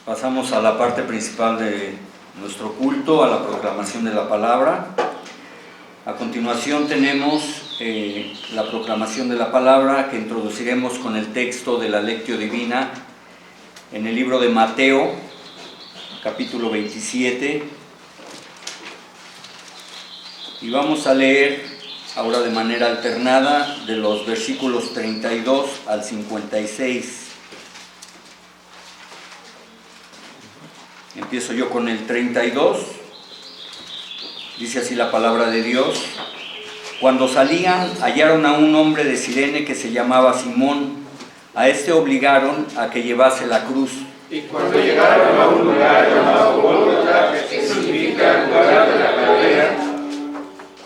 Pasamos a la parte principal de nuestro culto, a la proclamación de la palabra. A continuación tenemos la proclamación de la palabra que introduciremos con el texto de la Lectio Divina en el libro de Mateo, capítulo 27. Y vamos a leer ahora de manera alternada de los versículos 32 al 56. Empiezo yo con el 32. Dice así la palabra de Dios. Cuando salían, hallaron a un hombre de Cirene que se llamaba Simón. A este obligaron a que llevase la cruz. Y cuando llegaron a un lugar llamado Gólgota, que significa lugar de la calavera,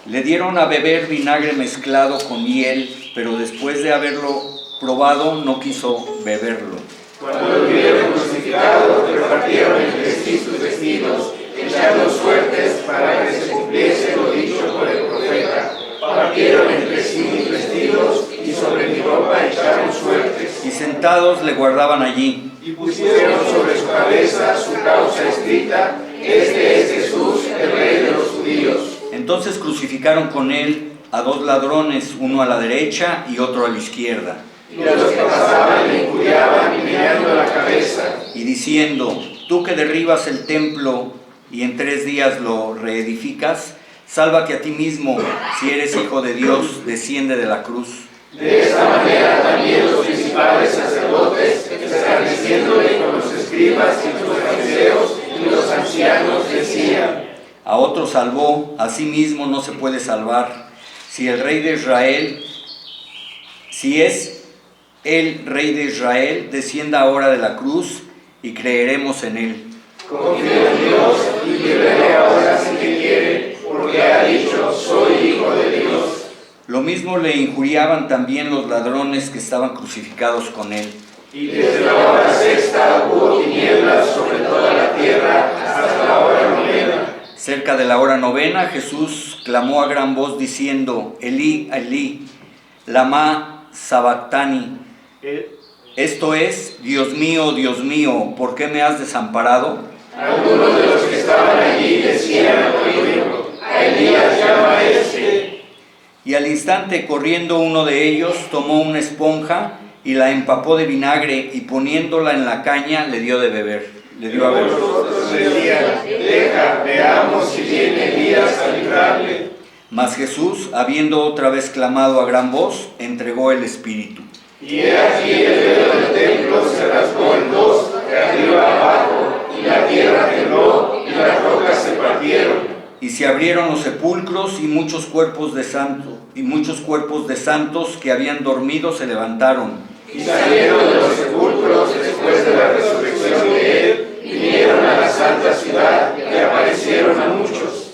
le dieron a beber vinagre mezclado con miel, pero después de haberlo probado no quiso beberlo. cuando lo vieron crucificado, repartieron entre sí sus vestidos, echando suertes para que se cumpliese lo dicho por el profeta. Partieron entre sí mis vestidos y sobre mi ropa echaron suertes. Y sentados le guardaban allí. Y pusieron sobre su cabeza su causa escrita: Este es Jesús, el Rey de los judíos. Entonces crucificaron con él a dos ladrones, uno a la derecha y otro a la izquierda. Y a los que pasaban le injuriaban meneando la cabeza. Y diciendo: tú que derribas el templo y en 3 días lo reedificas, sálvate a ti mismo, si eres hijo de Dios, desciende de la cruz. De esta manera también los principales sacerdotes, escarneciéndole con los escribas y los fariseos y los ancianos, decían: A otro salvó, a sí mismo no se puede salvar. Si el Rey de Israel, si es el Rey de Israel, descienda ahora de la cruz y creeremos en él. confío en Dios y líbrele ahora si que quiere, porque ha dicho: soy hijo de Dios. Lo mismo le injuriaban también los ladrones que estaban crucificados con él. Y desde la hora sexta hubo tinieblas sobre toda la tierra hasta la hora novena. Cerca de la hora novena, Jesús clamó a gran voz diciendo: Elí, Elí, lama sabactani. Esto es: Dios mío, ¿por qué me has desamparado? Algunos de los que estaban allí decían al oído: a Elías llama a este. Y al instante, corriendo uno de ellos, tomó una esponja y la empapó de vinagre y poniéndola en la caña le dio de beber. Le dio a beber. Los otros decían: deja, veamos si viene Elías a librarle. Mas Jesús, habiendo otra vez clamado a gran voz, entregó el espíritu. Y he aquí el velo del templo se rasgó en dos, de arriba abajo, y la tierra tembló, y las rocas se partieron. Y se abrieron los sepulcros y muchos cuerpos de santos que habían dormido se levantaron. Y salieron de los sepulcros después de la resurrección de él, y vinieron a la santa ciudad, y aparecieron a muchos.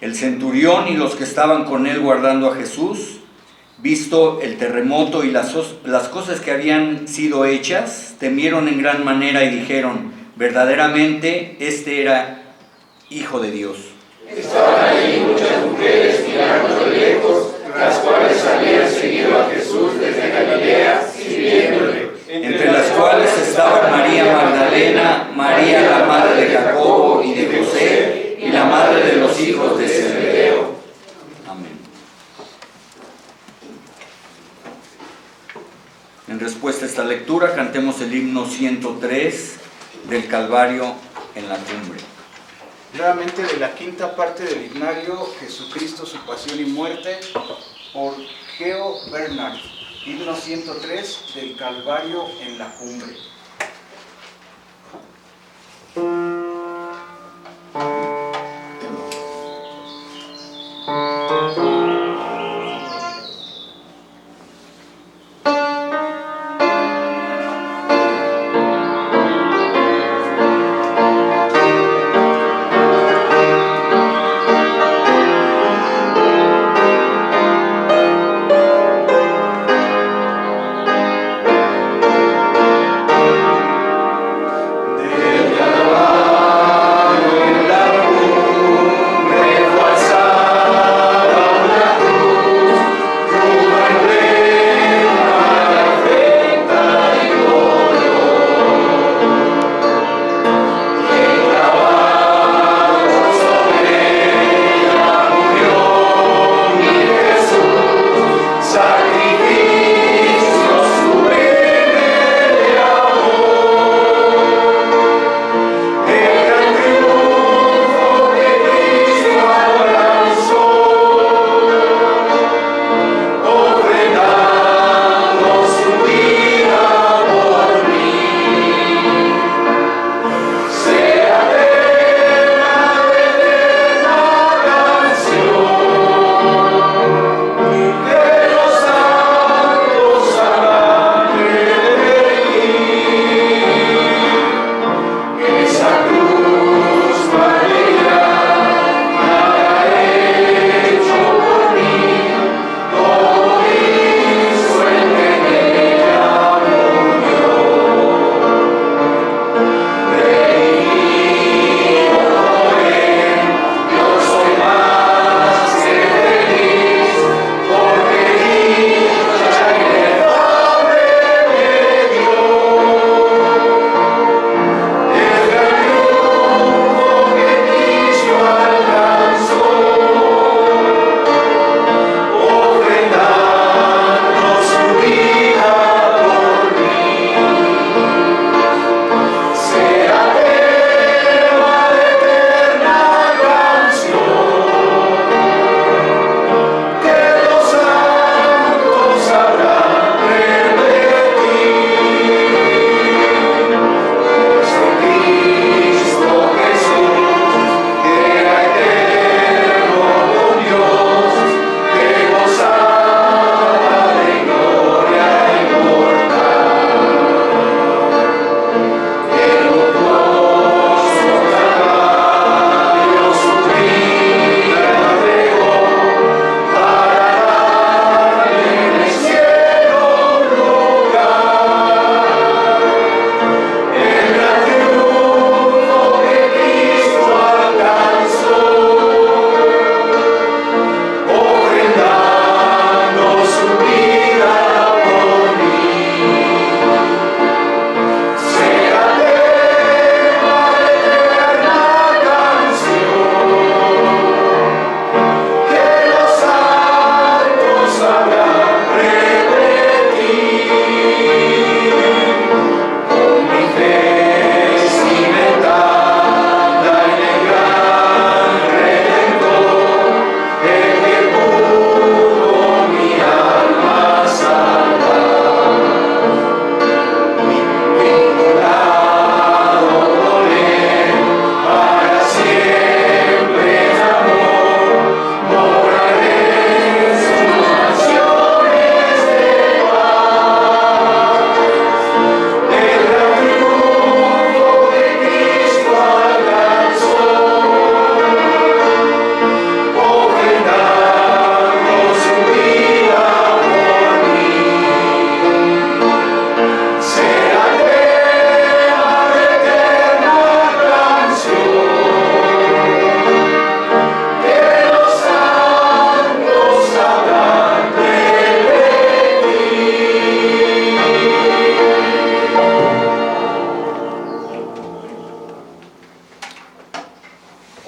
El centurión y los que estaban con él guardando a Jesús, visto el terremoto y las cosas que habían sido hechas, temieron en gran manera y dijeron: verdaderamente este era Hijo de Dios. Estaban allí muchas mujeres mirando de lejos, las cuales habían seguido a Jesús desde Galilea, siguiéndole. Entre las cuales estaban María Magdalena, María la madre de Jacobo y de José, y la madre de los hijos de Zebedeo. Amén. En respuesta a esta lectura, cantemos el himno 103 del Calvario en la cumbre. Nuevamente de la quinta parte del himnario Jesucristo, su pasión y muerte, por Geo Bernard, himno 103 del Calvario en la cumbre.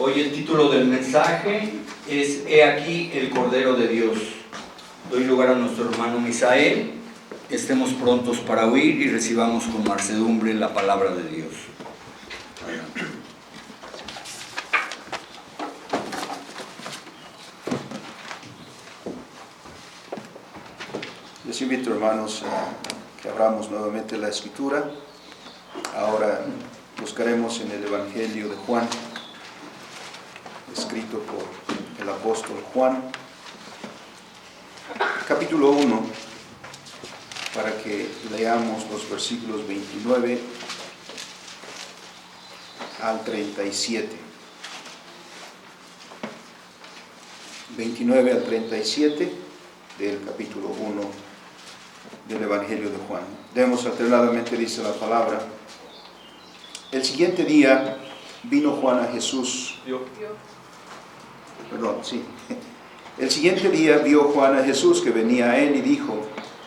Hoy el título del mensaje es He aquí el Cordero de Dios. Doy lugar a nuestro hermano Misael. Estemos prontos para oír y recibamos con mansedumbre la palabra de Dios. Adelante. Les invito, hermanos, a que abramos nuevamente la Escritura. Ahora buscaremos en el Evangelio de Juan, escrito por el apóstol Juan, capítulo 1, para que leamos los versículos 29 al 37. 29 al 37 del capítulo 1 del Evangelio de Juan. Leemos alternadamente, dice la palabra. El siguiente día vino Juan a Jesús. El siguiente día vio Juan a Jesús que venía a él y dijo: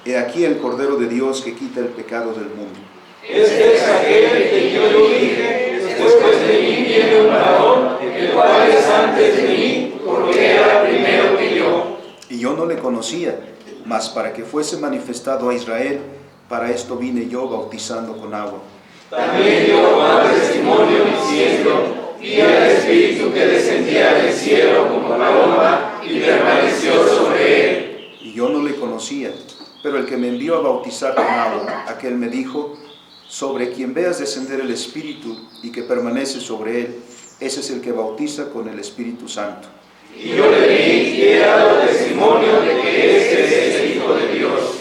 He aquí el Cordero de Dios que quita el pecado del mundo. Este es aquel que yo dije: después de mí viene un varón, el cual es antes de mí, porque era primero que yo. Y yo no le conocía, mas para que fuese manifestado a Israel, para esto vine yo bautizando con agua. También dio Juan testimonio diciendo: vi al Espíritu que descendía del cielo como paloma y permaneció sobre él. Y yo no le conocía, pero el que me envió a bautizar con agua, aquel me dijo: sobre quien veas descender el Espíritu y que permanece sobre él, ese es el que bautiza con el Espíritu Santo. Y yo le vi y he dado testimonio de que este es el Hijo de Dios.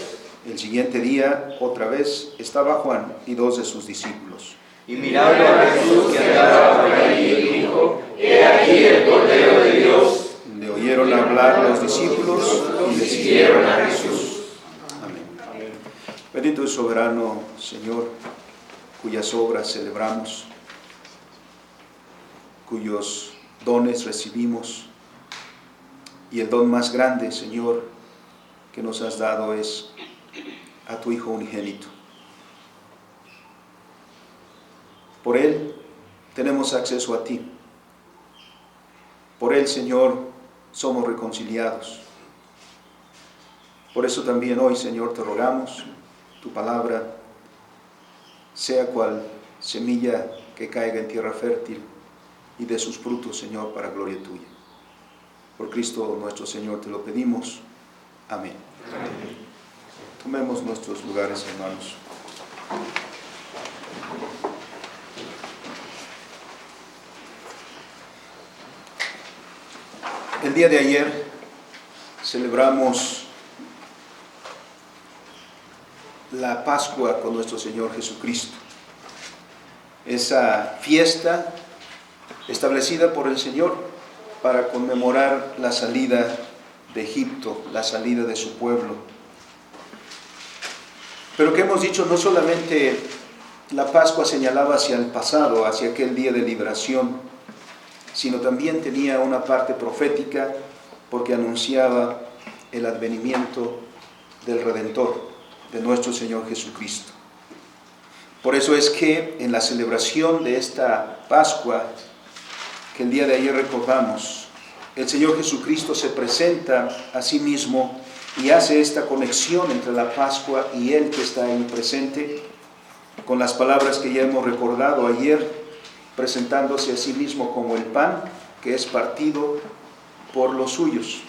El siguiente día, otra vez, estaba Juan y dos de sus discípulos. Y mirando a Jesús que andaba por ahí, Dijo: He aquí el Cordero de Dios. Le oyeron hablar los discípulos y le siguieron a Jesús. Amén. Bendito y soberano Señor, cuyas obras celebramos, cuyos dones recibimos, y el don más grande, Señor, que nos has dado es a tu Hijo unigénito. Por Él tenemos acceso a ti. Por Él, Señor, somos reconciliados. Por eso también hoy, Señor, te rogamos, tu palabra sea cual semilla que caiga en tierra fértil y dé sus frutos, Señor, para gloria tuya. Por Cristo nuestro Señor te lo pedimos. Amén. Amén. Tomemos nuestros lugares, hermanos. El día de ayer celebramos la Pascua con nuestro Señor Jesucristo. Esa fiesta establecida por el Señor para conmemorar la salida de Egipto, la salida de su pueblo. Pero que hemos dicho, no solamente la Pascua señalaba hacia el pasado, hacia aquel día de liberación, sino también tenía una parte profética porque anunciaba el advenimiento del Redentor, de nuestro Señor Jesucristo. Por eso es que en la celebración de esta Pascua, que el día de ayer recordamos, el Señor Jesucristo se presenta a sí mismo y hace esta conexión entre la Pascua y Él que está ahí presente, con las palabras que ya hemos recordado ayer, presentándose a sí mismo como el pan que es partido por los suyos.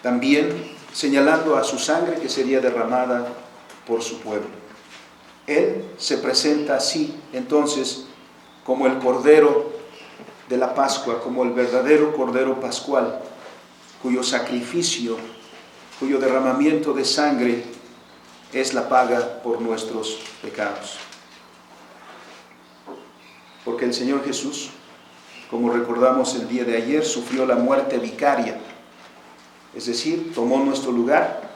También señalando a su sangre que sería derramada por su pueblo. Él se presenta así, entonces, como el Cordero de la Pascua, como el verdadero Cordero Pascual, cuyo sacrificio, cuyo derramamiento de sangre es la paga por nuestros pecados. Porque el Señor Jesús, como recordamos el día de ayer, sufrió la muerte vicaria, es decir, tomó nuestro lugar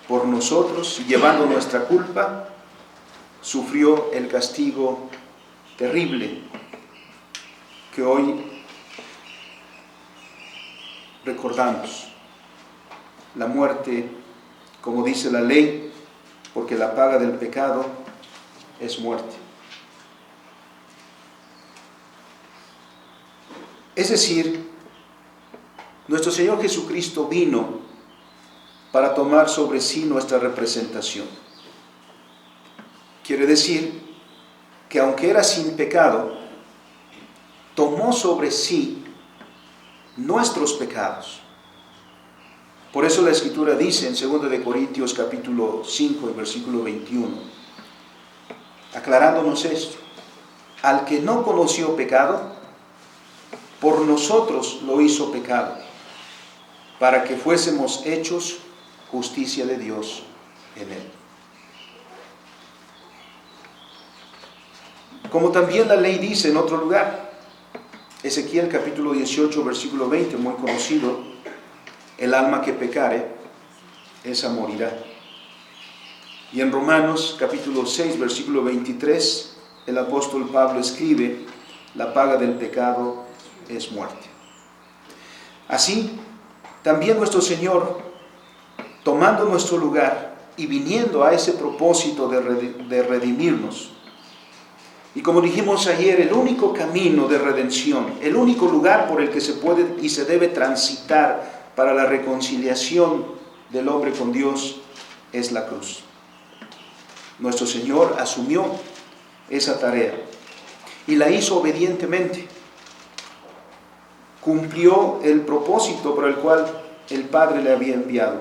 por nosotros, llevando nuestra culpa, sufrió el castigo terrible que hoy recordamos. La muerte, como dice la ley, porque la paga del pecado es muerte. Es decir, nuestro Señor Jesucristo vino para tomar sobre sí nuestra representación. Quiere decir que aunque era sin pecado, tomó sobre sí nuestros pecados. Por eso la Escritura dice en 2 de Corintios capítulo 5 y versículo 21, aclarándonos esto: al que no conoció pecado, por nosotros lo hizo pecado, para que fuésemos hechos justicia de Dios en él. Como también la ley dice en otro lugar, Ezequiel capítulo 18 versículo 20, muy conocido: el alma que pecare, esa morirá. Y en Romanos capítulo 6 versículo 23, el apóstol Pablo escribe: la paga del pecado es muerte. Así, también nuestro Señor, tomando nuestro lugar y viniendo a ese propósito de redimirnos, y como dijimos ayer, el único camino de redención, el único lugar por el que se puede y se debe transitar para la reconciliación del hombre con Dios, es la cruz. Nuestro Señor asumió esa tarea y la hizo obedientemente. Cumplió el propósito por el cual el Padre le había enviado.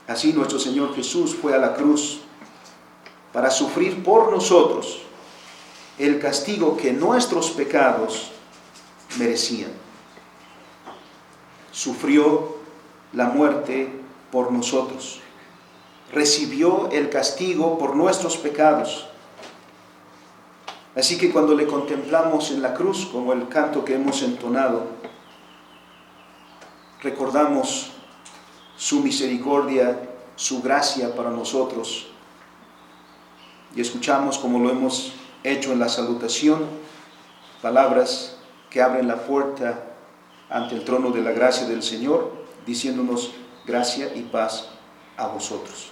Así nuestro Señor Jesús fue a la cruz para sufrir por nosotros el castigo que nuestros pecados merecían. Sufrió la muerte por nosotros. Recibió el castigo por nuestros pecados. Así que cuando le contemplamos en la cruz, como el canto que hemos entonado, recordamos su misericordia, su gracia para nosotros, y escuchamos, como lo hemos hecho en la salutación, palabras que abren la puerta ante el trono de la gracia del Señor, diciéndonos: gracia y paz a vosotros.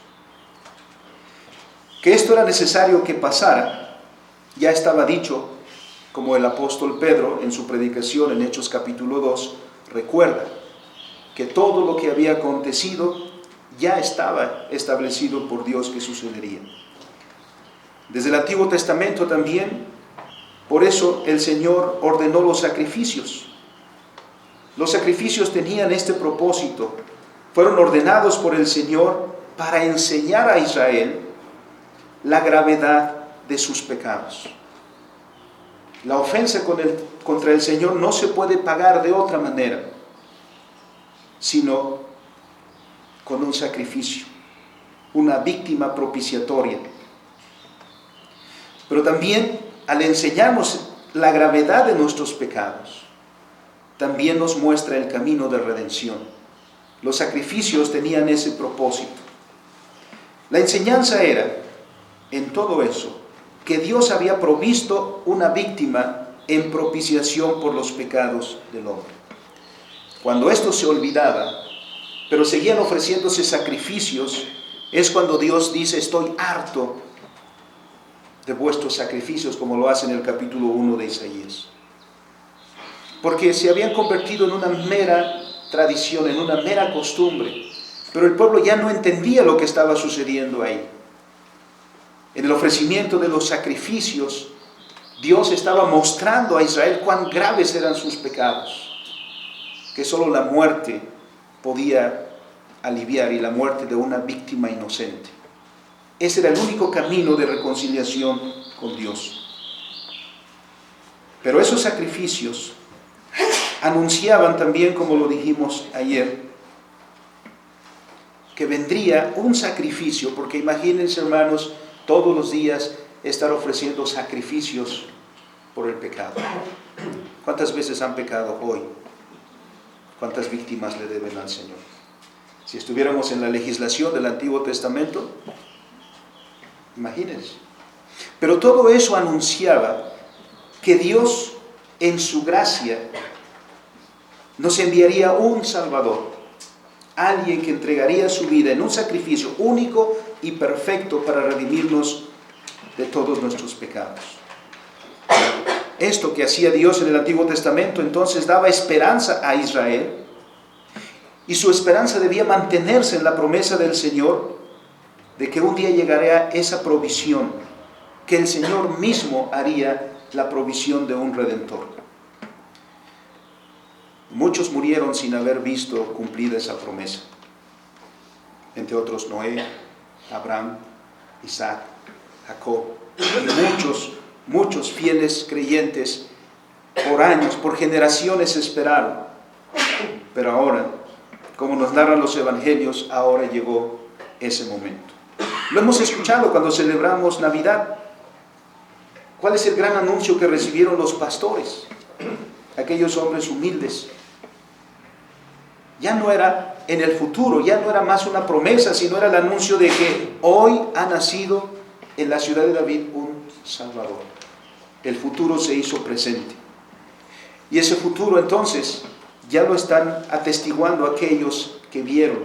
Que esto era necesario que pasara, ya estaba dicho, como el apóstol Pedro en su predicación en Hechos capítulo 2 recuerda, que todo lo que había acontecido ya estaba establecido por Dios que sucedería. Desde el Antiguo Testamento también, por eso el Señor ordenó los sacrificios. Los sacrificios tenían este propósito, fueron ordenados por el Señor para enseñar a Israel la gravedad de sus pecados. La ofensa contra el Señor no se puede pagar de otra manera, sino con un sacrificio, una víctima propiciatoria. Pero también, al enseñarnos la gravedad de nuestros pecados, también nos muestra el camino de redención. Los sacrificios tenían ese propósito. La enseñanza era, en todo eso, que Dios había provisto una víctima en propiciación por los pecados del hombre. Cuando esto se olvidaba, pero seguían ofreciéndose sacrificios, es cuando Dios dice: estoy harto de vuestros sacrificios, como lo hace en el capítulo 1 de Isaías. Porque se habían convertido en una mera tradición, en una mera costumbre, pero el pueblo ya no entendía lo que estaba sucediendo ahí. En el ofrecimiento de los sacrificios, Dios estaba mostrando a Israel cuán graves eran sus pecados, que solo la muerte podía aliviar, y la muerte de una víctima inocente. Ese era el único camino de reconciliación con Dios. Pero esos sacrificios anunciaban también, como lo dijimos ayer, que vendría un sacrificio, porque imagínense, hermanos, todos los días estar ofreciendo sacrificios por el pecado. ¿Cuántas veces han pecado hoy? ¿Cuántas víctimas le deben al Señor? Si estuviéramos en la legislación del Antiguo Testamento, imagínense. Pero todo eso anunciaba que Dios, en su gracia, nos enviaría un Salvador, alguien que entregaría su vida en un sacrificio único y perfecto para redimirnos de todos nuestros pecados. esto que hacía Dios en el Antiguo Testamento, entonces daba esperanza a Israel, y su esperanza debía mantenerse en la promesa del Señor de que un día llegaría esa provisión, que el Señor mismo haría la provisión de un Redentor. Muchos murieron sin haber visto cumplida esa promesa, entre otros Noé, Abraham, Isaac, Jacob, y muchos fieles creyentes por años, por generaciones esperaron. Pero ahora, como nos narran los evangelios, ahora llegó ese momento. Lo hemos escuchado cuando celebramos Navidad. ¿Cuál es el gran anuncio que recibieron los pastores? Aquellos hombres humildes. Ya no era en el futuro, ya no era más una promesa, sino era el anuncio de que hoy ha nacido en la ciudad de David un Salvador. El futuro se hizo presente. Y ese futuro entonces ya lo están atestiguando aquellos que vieron,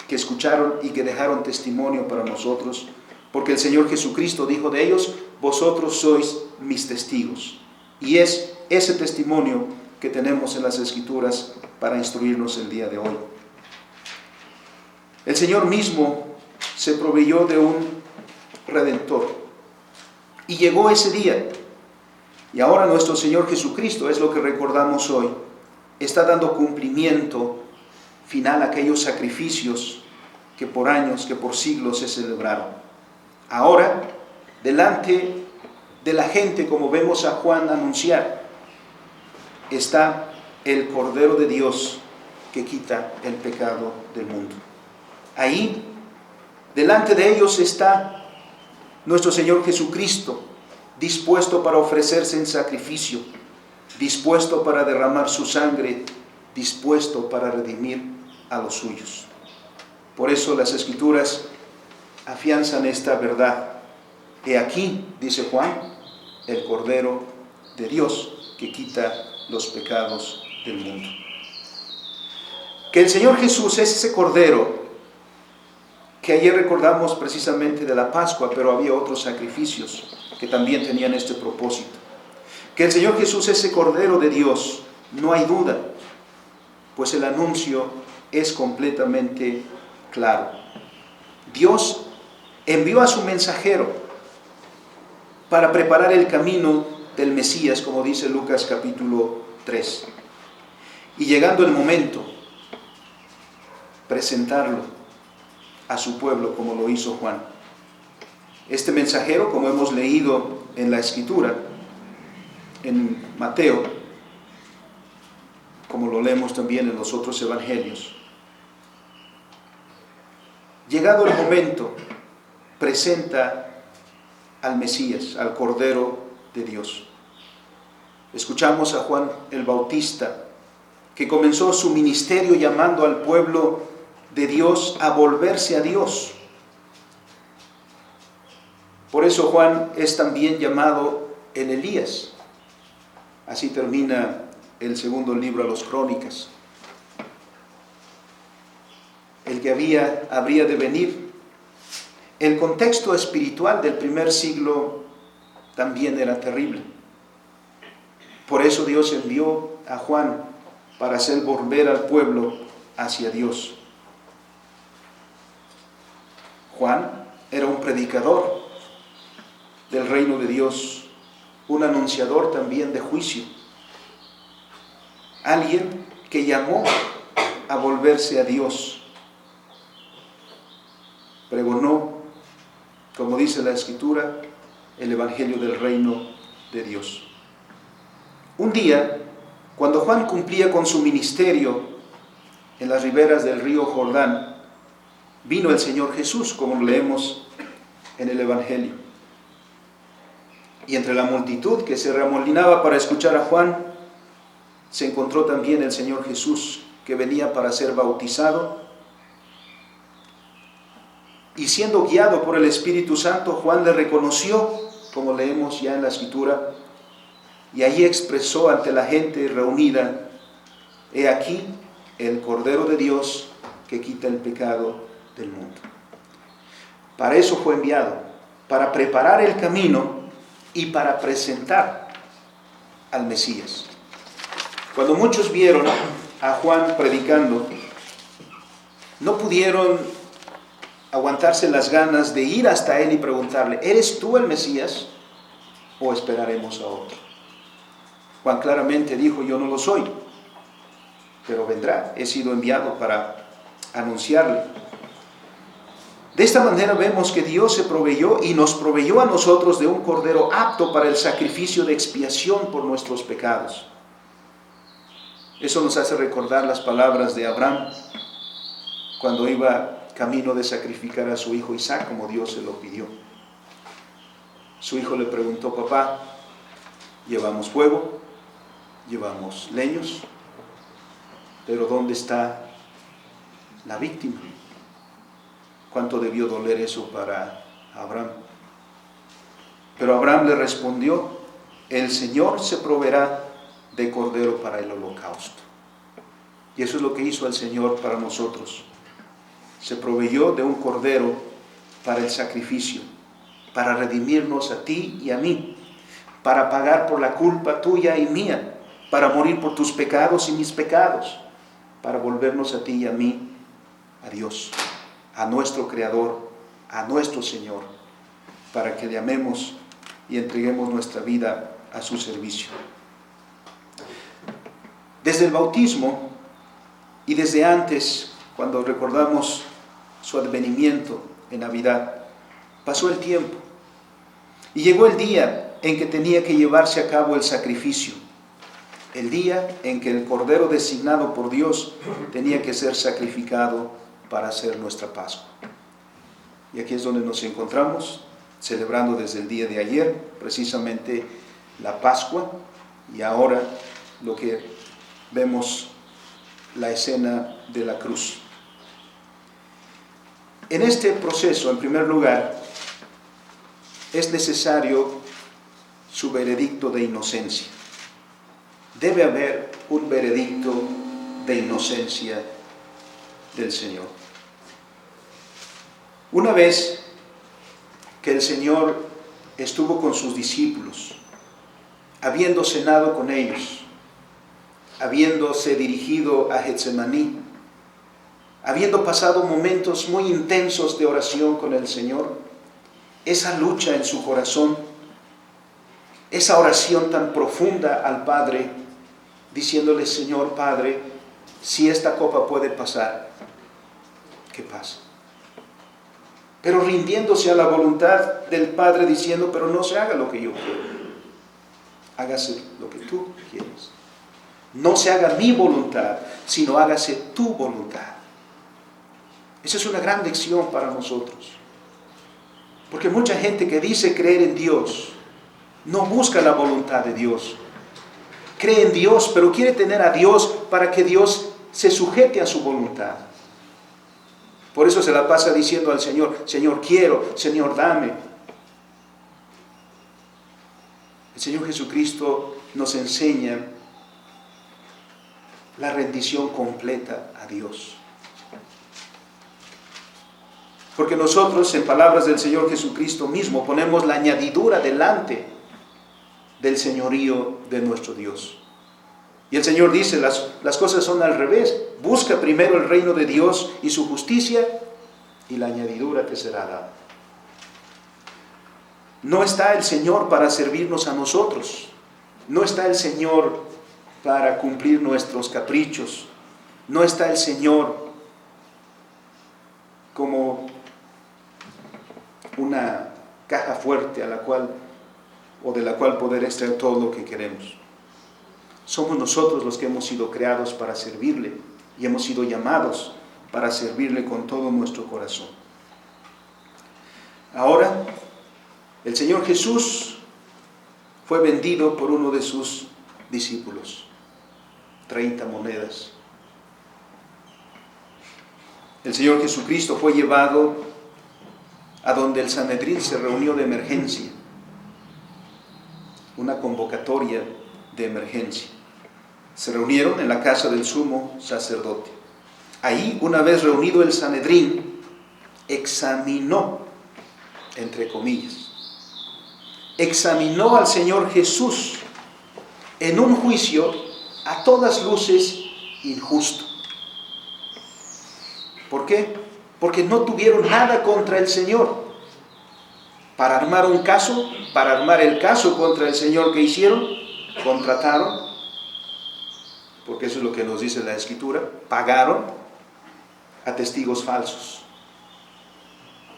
que escucharon y que dejaron testimonio para nosotros, porque el Señor Jesucristo dijo de ellos: vosotros sois mis testigos. Y es ese testimonio que tenemos en las Escrituras para instruirnos el día de hoy. El Señor mismo se proveyó de un Redentor, y llegó ese día. Y ahora nuestro Señor Jesucristo, es lo que recordamos hoy, está dando cumplimiento final a aquellos sacrificios que por años, que por siglos se celebraron. Ahora, delante de la gente, como vemos a Juan anunciar, está el Cordero de Dios que quita el pecado del mundo. Ahí, delante de ellos está nuestro Señor Jesucristo, dispuesto para ofrecerse en sacrificio, dispuesto para derramar su sangre, dispuesto para redimir a los suyos. Por eso las Escrituras afianzan esta verdad. He aquí, dice Juan, el Cordero de Dios que quita los pecados del mundo. Que el Señor Jesús es ese Cordero que ayer recordamos precisamente de la Pascua, pero había otros sacrificios que también tenían este propósito. Que el Señor Jesús es ese Cordero de Dios, no hay duda, pues el anuncio es completamente claro. Dios envió a su mensajero para preparar el camino del Mesías, como dice Lucas capítulo 3. Y llegando el momento, presentarlo a su pueblo como lo hizo Juan. Este mensajero, como hemos leído en la Escritura, en Mateo, como lo leemos también en los otros evangelios, llegado el momento, presenta al Mesías, al Cordero de Dios. Escuchamos a Juan el Bautista, que comenzó su ministerio llamando al pueblo de Dios a volverse a Dios. Por eso Juan es también llamado el Elías. Así termina el segundo libro a los Crónicas. El que habría de venir. El contexto espiritual del primer siglo también era terrible. Por eso Dios envió a Juan para hacer volver al pueblo hacia Dios. Juan era un predicador del reino de Dios, un anunciador también de juicio, alguien que llamó a volverse a Dios. Pregonó, como dice la Escritura, el evangelio del reino de Dios. Un día, cuando Juan cumplía con su ministerio en las riberas del río Jordán, vino el Señor Jesús, como leemos en el evangelio. Y entre la multitud que se reamolinaba para escuchar a Juan, se encontró también el Señor Jesús, que venía para ser bautizado. Y siendo guiado por el Espíritu Santo, Juan le reconoció, como leemos ya en la Escritura, y allí expresó ante la gente reunida: he aquí el Cordero de Dios que quita el pecado del mundo. Para eso fue enviado, para preparar el camino y para presentar al Mesías. Cuando muchos vieron a Juan predicando, no pudieron aguantarse las ganas de ir hasta él y preguntarle, ¿eres tú el Mesías o esperaremos a otro? Juan claramente dijo, yo no lo soy, pero vendrá, he sido enviado para anunciarle. De esta manera vemos que Dios se proveyó y nos proveyó a nosotros de un cordero apto para el sacrificio de expiación por nuestros pecados. Eso nos hace recordar las palabras de Abraham cuando iba camino de sacrificar a su hijo Isaac como Dios se lo pidió. Su hijo le preguntó, papá, llevamos fuego, llevamos leños, pero ¿dónde está la víctima? ¿Cuánto debió doler eso para Abraham? Pero Abraham le respondió, el Señor se proveerá de cordero para el holocausto. Y eso es lo que hizo el Señor para nosotros. Se proveyó de un cordero para el sacrificio, para redimirnos a ti y a mí, para pagar por la culpa tuya y mía, para morir por tus pecados y mis pecados, para volvernos a ti y a mí, a Dios, a nuestro Creador, a nuestro Señor, para que le amemos y entreguemos nuestra vida a su servicio. Desde el bautismo y desde antes, cuando recordamos su advenimiento en Navidad, pasó el tiempo y llegó el día en que tenía que llevarse a cabo el sacrificio, el día en que el cordero designado por Dios tenía que ser sacrificado para hacer nuestra Pascua. Y aquí es donde nos encontramos, celebrando desde el día de ayer, precisamente la Pascua, y ahora lo que vemos, la escena de la cruz. En este proceso, en primer lugar, es necesario su veredicto de inocencia. Debe haber un veredicto de inocencia del Señor. Una vez que el Señor estuvo con sus discípulos, habiendo cenado con ellos, habiéndose dirigido a Getsemaní, habiendo pasado momentos muy intensos de oración con el Señor, esa lucha en su corazón, esa oración tan profunda al Padre, diciéndole, Señor Padre, si esta copa puede pasar, que pase. Pero rindiéndose a la voluntad del Padre, diciendo, pero no se haga lo que yo quiero, hágase lo que tú quieres. No se haga mi voluntad, sino hágase tu voluntad. Esa es una gran lección para nosotros. Porque mucha gente que dice creer en Dios, no busca la voluntad de Dios. Cree en Dios, pero quiere tener a Dios para que Dios se sujete a su voluntad. Por eso se la pasa diciendo al Señor, Señor quiero, Señor dame. El Señor Jesucristo nos enseña la rendición completa a Dios. Porque nosotros, en palabras del Señor Jesucristo mismo, ponemos la añadidura delante del señorío de nuestro Dios. Y el Señor dice, las cosas son al revés. Busca primero el reino de Dios y su justicia, y la añadidura te será dada. No está el Señor para servirnos a nosotros. No está el Señor para cumplir nuestros caprichos. No está el Señor como una caja fuerte de la cual poder extraer todo lo que queremos. Somos nosotros los que hemos sido creados para servirle y hemos sido llamados para servirle con todo nuestro corazón. Ahora, el Señor Jesús fue vendido por uno de sus discípulos, 30 monedas. El Señor Jesucristo fue llevado a donde el Sanedrín se reunió de emergencia, una convocatoria de emergencia. Se reunieron en la casa del sumo sacerdote. Ahí, una vez reunido el Sanedrín, examinó, entre comillas, examinó al Señor Jesús en un juicio a todas luces injusto. ¿Por qué? Porque no tuvieron nada contra el Señor. Para armar un caso, para armar el caso contra el Señor que hicieron, contrataron, porque eso es lo que nos dice la Escritura, pagaron a testigos falsos.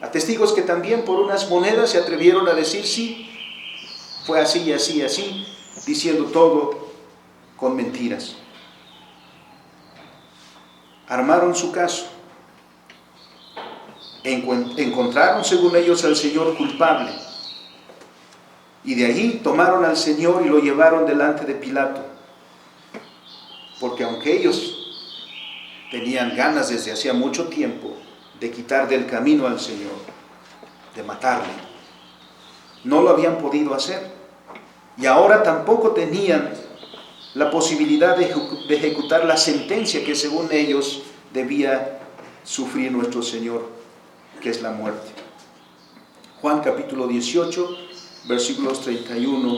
A testigos que también por unas monedas se atrevieron a decir sí, fue así y así y así, diciendo todo con mentiras. Armaron su caso. Encontraron, según ellos, al Señor culpable. Y de allí tomaron al Señor y lo llevaron delante de Pilato. Porque aunque ellos tenían ganas desde hacía mucho tiempo de quitar del camino al Señor, de matarle, no lo habían podido hacer. Y ahora tampoco tenían la posibilidad de ejecutar la sentencia que según ellos debía sufrir nuestro Señor, que es la muerte. Juan capítulo 18, versículos 31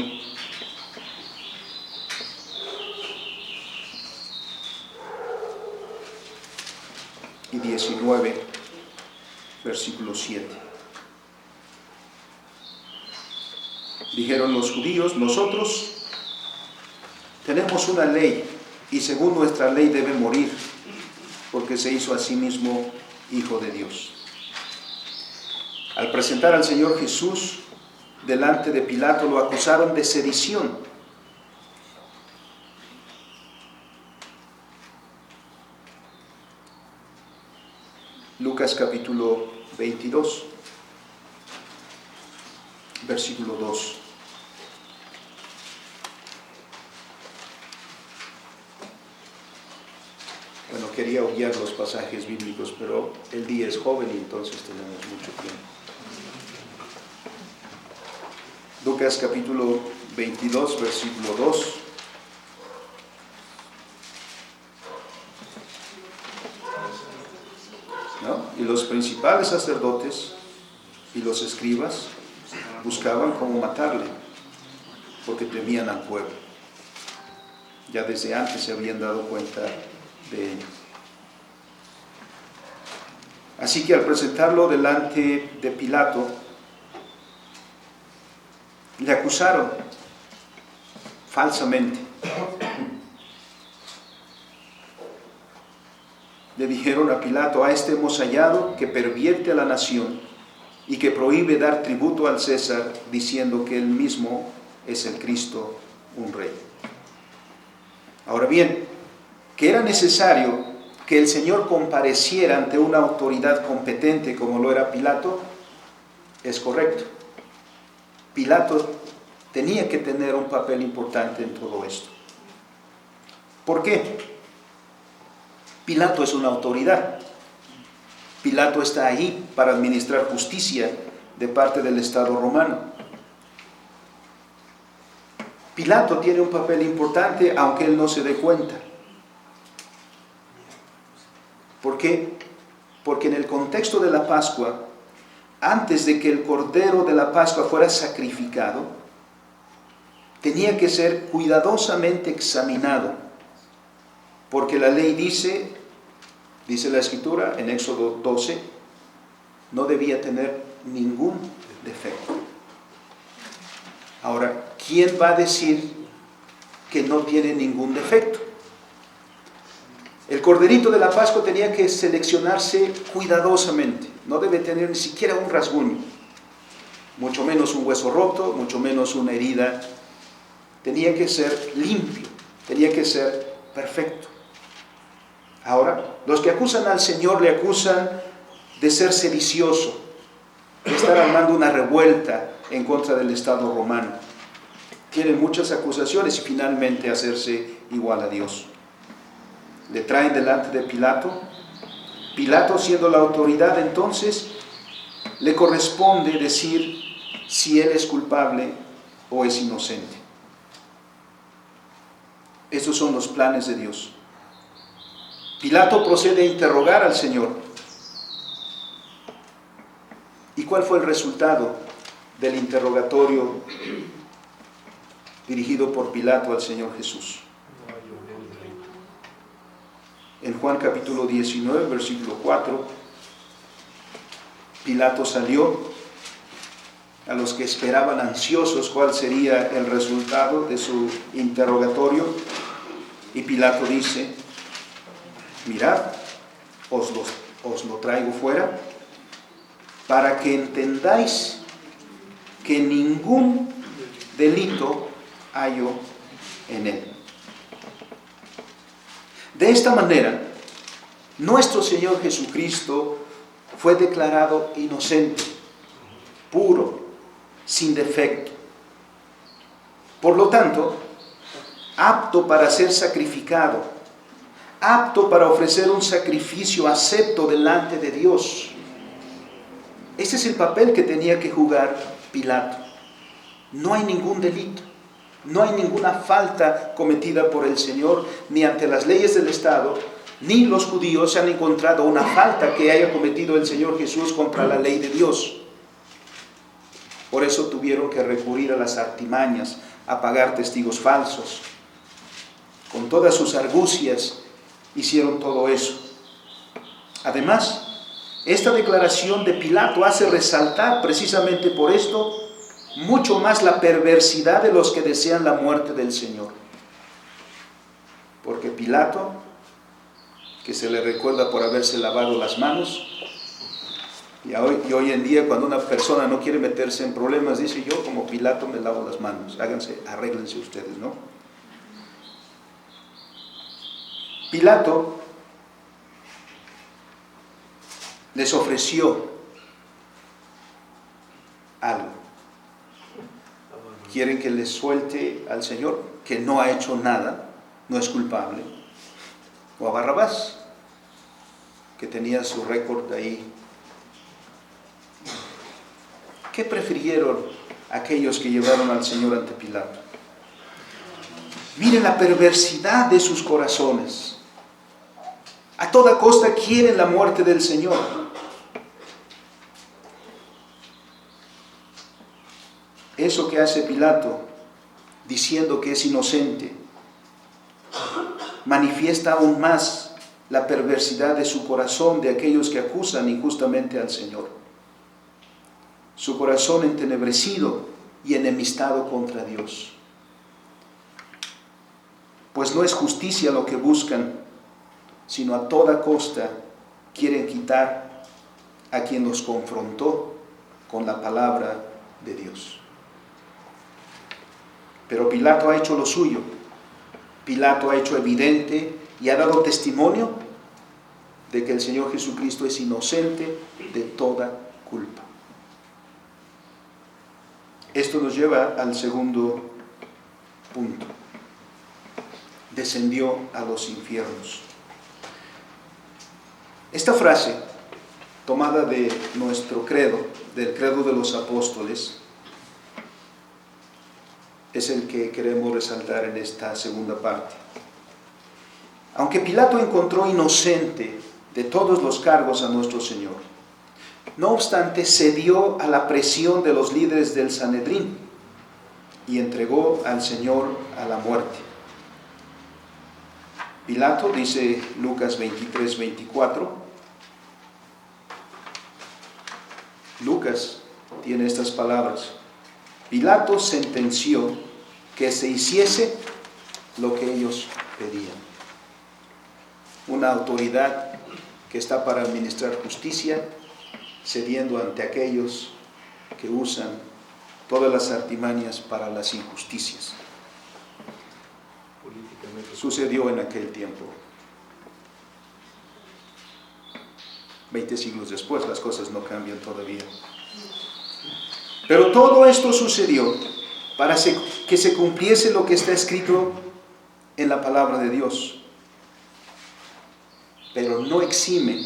y 19, versículo 7. Dijeron los judíos: nosotros tenemos una ley, y según nuestra ley debe morir, porque se hizo a sí mismo Hijo de Dios. Al presentar al Señor Jesús delante de Pilato, lo acusaron de sedición. Lucas capítulo 22, versículo 2. Bueno, quería obviar los pasajes bíblicos, pero el día es joven y entonces tenemos mucho tiempo. Lucas capítulo 22, versículo 2. ¿No? Y los principales sacerdotes y los escribas buscaban cómo matarle, porque temían al pueblo. Ya desde antes se habían dado cuenta de ello. Así que al presentarlo delante de Pilato, le acusaron falsamente. Le dijeron a Pilato: a este hemos hallado que pervierte a la nación y que prohíbe dar tributo al César, diciendo que él mismo es el Cristo, un rey. Ahora bien, que era necesario que el Señor compareciera ante una autoridad competente como lo era Pilato, es correcto. Pilato tenía que tener un papel importante en todo esto. ¿Por qué? Pilato es una autoridad. Pilato está ahí para administrar justicia de parte del Estado romano. Pilato tiene un papel importante aunque él no se dé cuenta. ¿Por qué? Porque en el contexto de la Pascua, antes de que el cordero de la Pascua fuera sacrificado, tenía que ser cuidadosamente examinado, porque la ley dice la Escritura en Éxodo 12, no debía tener ningún defecto. Ahora, ¿quién va a decir que no tiene ningún defecto? El corderito de la Pascua tenía que seleccionarse cuidadosamente, no debe tener ni siquiera un rasguño, mucho menos un hueso roto, mucho menos una herida. Tenía que ser limpio, tenía que ser perfecto. Ahora, los que acusan al Señor le acusan de ser sedicioso, de estar armando una revuelta en contra del Estado romano. Tienen muchas acusaciones y finalmente hacerse igual a Dios. Le traen delante de Pilato. Pilato, siendo la autoridad entonces, le corresponde decir si él es culpable o es inocente. Estos son los planes de Dios. Pilato procede a interrogar al Señor. ¿Y cuál fue el resultado del interrogatorio dirigido por Pilato al Señor Jesús. En Juan capítulo 19, versículo 4, Pilato salió a los que esperaban ansiosos cuál sería el resultado de su interrogatorio, y Pilato dice: mirad, os lo traigo fuera, para que entendáis que ningún delito hallo en él. De esta manera, nuestro Señor Jesucristo fue declarado inocente, puro, sin defecto. Por lo tanto, apto para ser sacrificado, apto para ofrecer un sacrificio acepto delante de Dios. Ese es el papel que tenía que jugar Pilato. No hay ningún delito, no hay ninguna falta cometida por el Señor, ni ante las leyes del Estado, ni los judíos han encontrado una falta que haya cometido el Señor Jesús contra la ley de Dios. Por eso tuvieron que recurrir a las artimañas, a pagar testigos falsos. Con todas sus argucias hicieron todo eso. Además, esta declaración de Pilato hace resaltar precisamente por esto mucho más la perversidad de los que desean la muerte del Señor. Porque Pilato, que se le recuerda por haberse lavado las manos, y hoy en día cuando una persona no quiere meterse en problemas, dice: yo como Pilato me lavo las manos, arréglense ustedes, ¿no? Pilato les ofreció algo. Quieren que les suelte al Señor, que no ha hecho nada, no es culpable, o a Barrabás, que tenía su récord ahí. ¿Qué prefirieron aquellos que llevaron al Señor ante Pilato? Miren la perversidad de sus corazones. A toda costa quieren la muerte del Señor. Eso que hace Pilato, diciendo que es inocente, manifiesta aún más la perversidad de su corazón, de aquellos que acusan injustamente al Señor. Su corazón entenebrecido y enemistado contra Dios. Pues no es justicia lo que buscan, sino a toda costa quieren quitar a quien los confrontó con la palabra de Dios. Pero Pilato ha hecho lo suyo. Pilato ha hecho evidente y ha dado testimonio de que el Señor Jesucristo es inocente de toda culpa. Esto nos lleva al segundo punto. Descendió a los infiernos. Esta frase, tomada de nuestro credo, del credo de los apóstoles, es el que queremos resaltar en esta segunda parte. Aunque Pilato encontró inocente de todos los cargos a nuestro Señor, no obstante cedió a la presión de los líderes del Sanedrín y entregó al Señor a la muerte. Pilato, dice Lucas 23, 24, Lucas tiene estas palabras: Pilato sentenció que se hiciese lo que ellos pedían. Una autoridad que está para administrar justicia, cediendo ante aquellos que usan todas las artimañas para las injusticias. Sucedió en aquel tiempo. 20 siglos después las cosas no cambian todavía. Pero todo esto sucedió para que se cumpliese lo que está escrito en la palabra de Dios. Pero no exime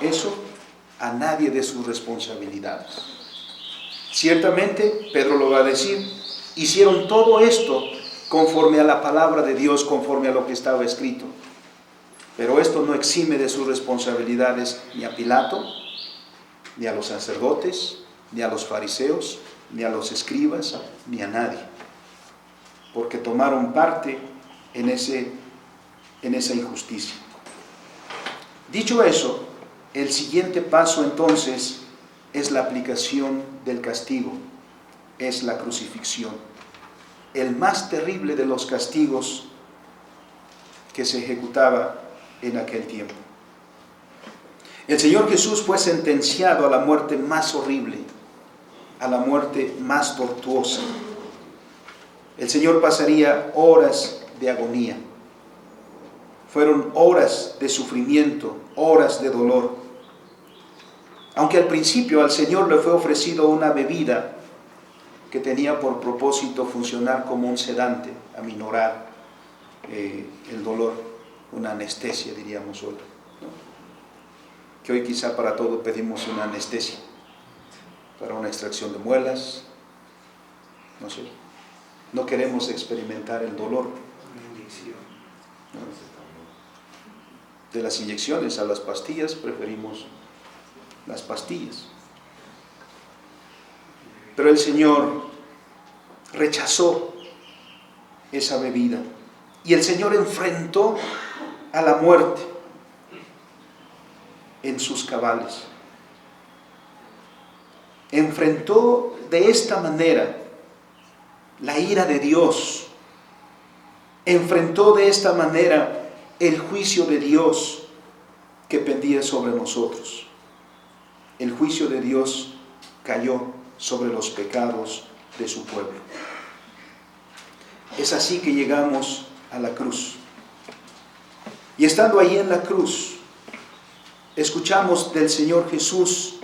eso a nadie de sus responsabilidades. Ciertamente, Pedro lo va a decir, hicieron todo esto conforme a la palabra de Dios, conforme a lo que estaba escrito. Pero esto no exime de sus responsabilidades ni a Pilato, ni a los sacerdotes, ni a los fariseos, ni a los escribas, ni a nadie. porque tomaron parte en esa injusticia. Dicho eso, el siguiente paso entonces es la aplicación del castigo, es la crucifixión. El más terrible de los castigos que se ejecutaba en aquel tiempo. El Señor Jesús fue sentenciado a la muerte más horrible, a la muerte más tortuosa. El Señor pasaría horas de agonía. Fueron horas de sufrimiento, horas de dolor. Aunque al principio al Señor le fue ofrecido una bebida que tenía por propósito funcionar como un sedante, aminorar el dolor, una anestesia diríamos hoy, ¿no? Que hoy quizá para todo pedimos una anestesia, para una extracción de muelas, no sé, no queremos experimentar el dolor, ¿no? De las inyecciones a las pastillas preferimos las pastillas. Pero el Señor rechazó esa bebida y el Señor enfrentó a la muerte en sus cabales. Enfrentó de esta manera la ira de Dios. Enfrentó de esta manera el juicio de Dios que pendía sobre nosotros. El juicio de Dios cayó sobre los pecados de su pueblo. Es así que llegamos a la cruz. Y estando ahí en la cruz, escuchamos del Señor Jesús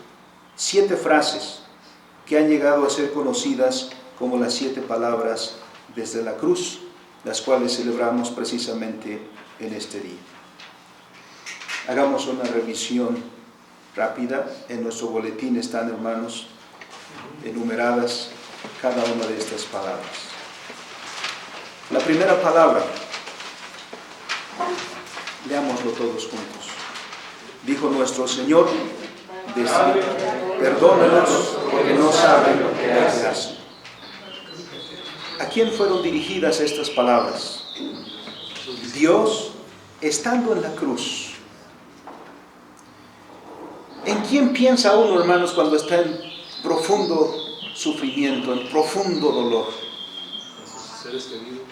7 frases que han llegado a ser conocidas como las 7 palabras desde la cruz, las cuales celebramos precisamente en este día. Hagamos una revisión rápida. En nuestro boletín están, hermanos, enumeradas cada una de estas palabras. La primera palabra, leámoslo todos juntos. Dijo nuestro Señor, perdónalos porque no saben lo que hacen. ¿A quién fueron dirigidas estas palabras? Dios, estando en la cruz. ¿En quién piensa uno, hermanos, cuando está en profundo sufrimiento, en profundo dolor? Seres queridos.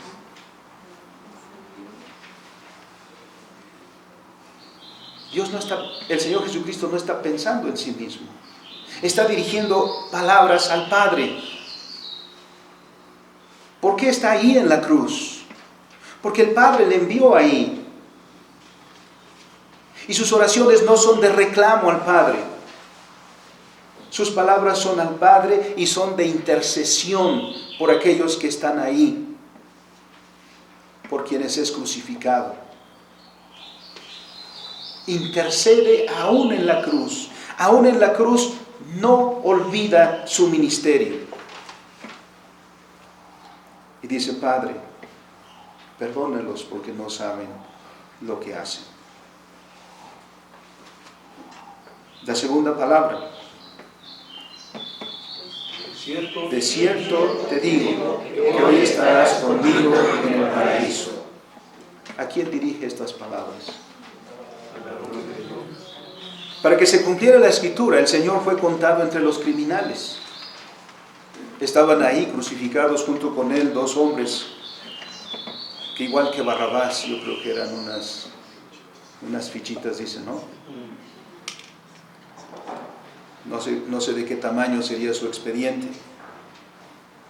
El Señor Jesucristo no está pensando en sí mismo. Está dirigiendo palabras al Padre. ¿Por qué está ahí en la cruz? Porque el Padre le envió ahí. Y sus oraciones no son de reclamo al Padre. Sus palabras son al Padre y son de intercesión por aquellos que están ahí, por quienes es crucificado. Intercede aún en la cruz. Aún en la cruz no olvida su ministerio. Y dice, Padre, perdónalos porque no saben lo que hacen. La segunda palabra. De cierto te digo que hoy estarás conmigo en el paraíso. ¿A quién dirige estas palabras? Para que se cumpliera la escritura, el Señor fue contado entre los criminales. Estaban ahí crucificados junto con él 2 hombres que, igual que Barrabás, yo creo que eran unas fichitas, dicen, ¿no? No sé de qué tamaño sería su expediente,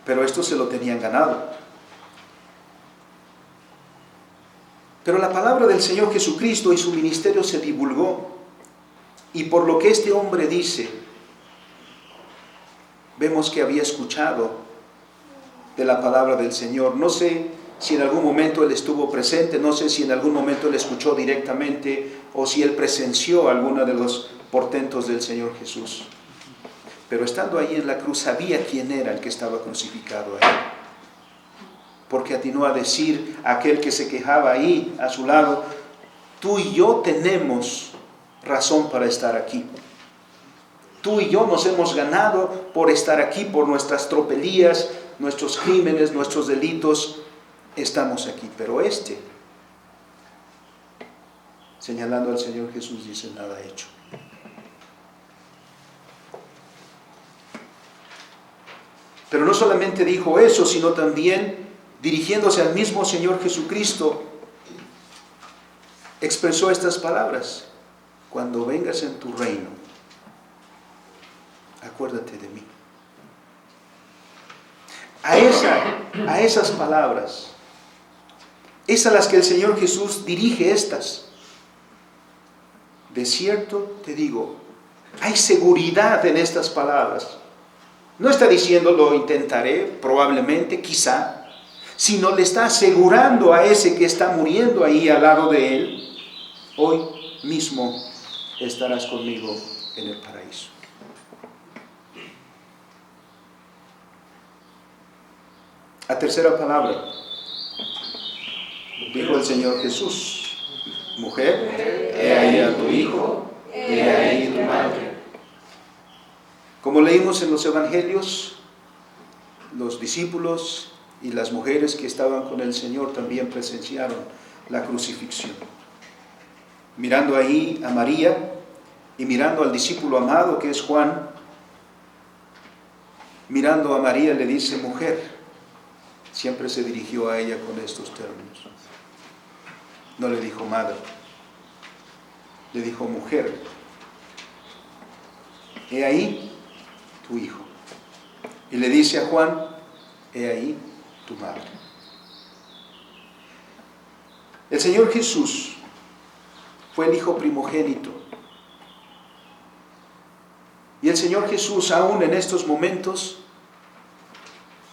pero esto se lo tenían ganado. Pero la palabra del Señor Jesucristo y su ministerio se divulgó, y por lo que este hombre dice, vemos que había escuchado de la palabra del Señor. No sé si en algún momento él estuvo presente, no sé si en algún momento él escuchó directamente o si él presenció alguno de los portentos del Señor Jesús. Pero estando ahí en la cruz sabía quién era el que estaba crucificado ahí. Porque atinó a decir a aquel que se quejaba ahí a su lado, tú y yo tenemos razón para estar aquí. Tú y yo nos hemos ganado por estar aquí, por nuestras tropelías, nuestros crímenes, nuestros delitos, estamos aquí, pero señalando al Señor Jesús, dice, nada hecho. Pero no solamente dijo eso, sino también, dirigiéndose al mismo Señor Jesucristo, expresó estas palabras: cuando vengas en tu reino, acuérdate de mí. A esas palabras es a las que el Señor Jesús dirige estas. De cierto te digo, hay seguridad en estas palabras. No está diciendo lo intentaré, probablemente, quizá, sino le está asegurando a ese que está muriendo ahí al lado de él: hoy mismo estarás conmigo en el paraíso. La tercera palabra, dijo el Señor Jesús: mujer, he ahí a tu hijo, he ahí tu madre. Como leímos en los evangelios, los discípulos y las mujeres que estaban con el Señor también presenciaron la crucifixión. Mirando ahí a María y mirando al discípulo amado que es Juan, mirando a María le dice: mujer. Siempre se dirigió a ella con estos términos. No le dijo madre, le dijo: mujer, he ahí tu hijo. Y le dice a Juan: he ahí tu madre. El Señor Jesús fue el hijo primogénito. Y el Señor Jesús, aún en estos momentos,